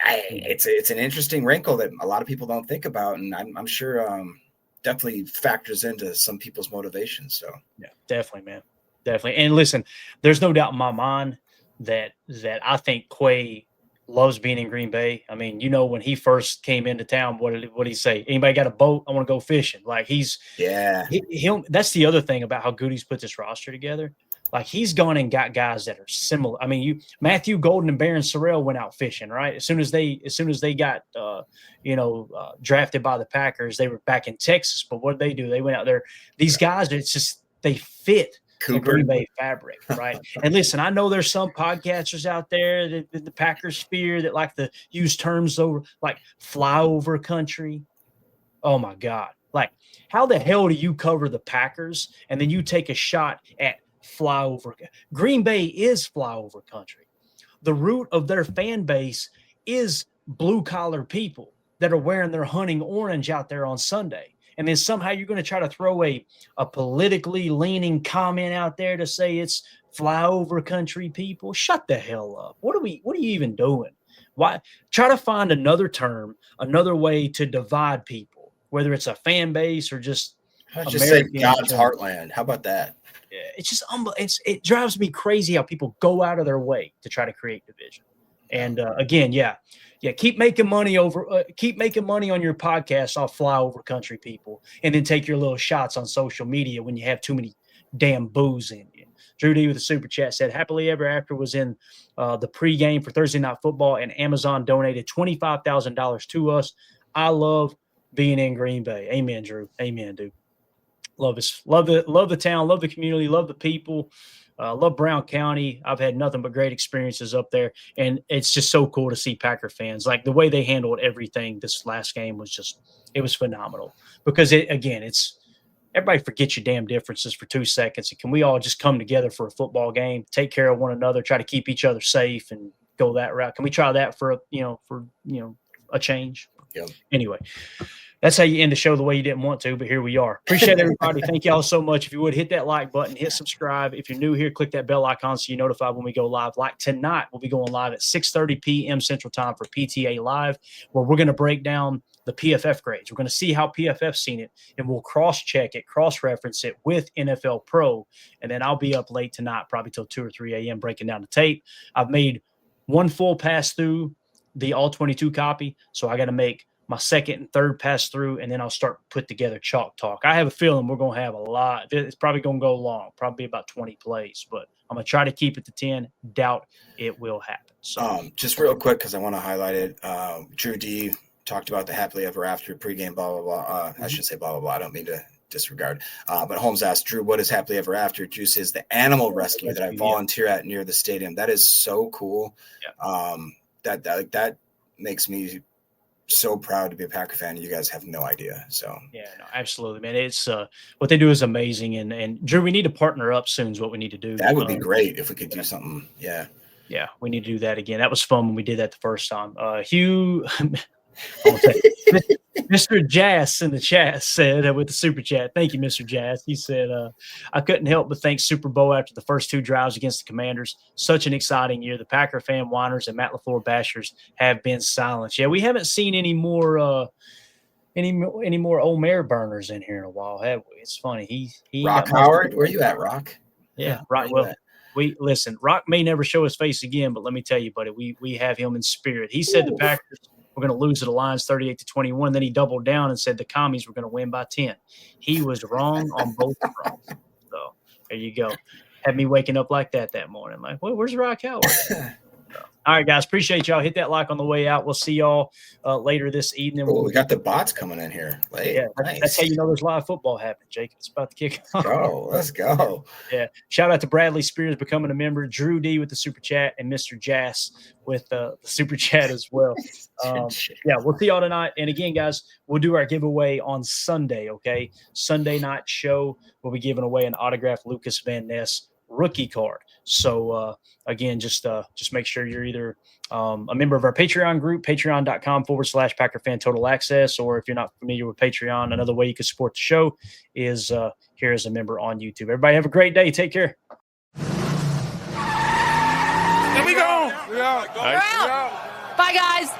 it's an interesting wrinkle that a lot of people don't think about. And I'm sure definitely factors into some people's motivation. So yeah, definitely, man. Definitely. And listen, there's no doubt in my mind that I think Quay loves being in Green Bay. I mean, when he first came into town, what did he say? Anybody got a boat? I want to go fishing. Like that's the other thing about how good he's put this roster together. Like he's gone and got guys that are similar. I mean, Matthew Golden and Baron Sorrell went out fishing, right? As soon as they got, drafted by the Packers, they were back in Texas. But what did they do? They went out there. These guys, it's just, they fit the Green Bay fabric, right? And listen, I know there's some podcasters out there that the Packers sphere that like to use terms over like flyover country. Oh my God. Like how the hell do you cover the Packers and then you take a shot at flyover? Green Bay is flyover country. the root of their fan base is blue collar people that are wearing their hunting orange out there on Sunday. And then somehow you're going to try to throw a politically leaning comment out there to say it's flyover country people. Shut the hell up. What are you even doing? Why try to find another term, another way to divide people, whether it's a fan base or just say God's heartland. How about that? Yeah, it's just it drives me crazy how people go out of their way to try to create division. And again, keep making money on your podcast off flyover country people, and then take your little shots on social media when you have too many damn boos in you. Drew D with the super chat said, "Happily Ever After was in the pregame for Thursday Night Football, and Amazon donated $25,000 to us. I love being in Green Bay." Amen, Drew. Amen, dude. Love the town, love the community, love the people. Love Brown County. I've had nothing but great experiences up there, and it's just so cool to see Packer fans. Like the way they handled everything this last game was phenomenal. Because it's everybody forget your damn differences for 2 seconds, and can we all just come together for a football game, take care of one another, try to keep each other safe, and go that route? Can we try that for a change? Yep. Anyway. That's how you end the show the way you didn't want to, but here we are. Appreciate everybody. Thank y'all so much. If you would, hit that like button, hit subscribe. If you're new here, click that bell icon so you're notified when we go live. Like tonight, we'll be going live at 6:30 p.m. Central Time for PTA Live, where we're going to break down the PFF grades. We're going to see how PFF's seen it, and we'll cross-check it, cross-reference it with NFL Pro. And then I'll be up late tonight, probably till 2 or 3 a.m., breaking down the tape. I've made one full pass through the all-22 copy, so I got to make my second and third pass through, and then I'll start put together chalk talk. I have a feeling we're going to have a lot. It's probably going to go long, probably about 20 plays, but I'm going to try to keep it to 10. Doubt it will happen. So, just real quick, because I want to highlight it. Drew D talked about the happily ever after pregame, blah, blah, blah. I should say blah, blah, blah. I don't mean to disregard. But Holmes asked, Drew, what is happily ever after? Drew says the animal rescue that I volunteer at near the stadium. That is so cool. Yeah. That makes me so proud to be a Packer fan. You guys have no idea. So yeah, no, absolutely, man. It's what they do is amazing. And Drew, we need to partner up soon is what we need to do. That would be great if we could do something. Yeah, we need to do that again. That was fun when we did that the first time. Hugh, Mr. Jazz in the chat said with the super chat, thank you, Mr. Jazz. He said, I couldn't help but think Super Bowl after the first 2 drives against the Commanders. Such an exciting year. The Packer fan whiners and Matt LaFleur bashers have been silenced. Yeah, we haven't seen any more old mare burners in here in a while, have we? It's funny. He Rock Howard, where you at, Rock? Yeah, Rock. Well, listen. Rock may never show his face again, but let me tell you, buddy, we have him in spirit. He said the Packers were going to lose to the Lions 38-21. Then he doubled down and said the Commies were going to win by 10. He was wrong on both fronts. So there you go. Had me waking up like that morning. Like, well, where's Rock Howard? All right, guys. Appreciate y'all. Hit that like on the way out. We'll see y'all later this evening. We got the bots coming in here. Yeah, nice. That's how you know there's live football happening, Jake. It's about to kick off. Let's go. Yeah. Shout out to Bradley Spears becoming a member, Drew D with the super chat, and Mr. Jass with the super chat as well. Yeah, we'll see y'all tonight. And again, guys, we'll do our giveaway on Sunday, okay? Sunday night show, we'll be giving away an autographed Lucas Van Ness rookie card. So again, just make sure you're either a member of our Patreon group, patreon.com/Packer Fan Total Access, or if you're not familiar with Patreon, another way you can support the show is here as a member on YouTube. Everybody have a great day. Take care. There we go. We're out. Bye, guys.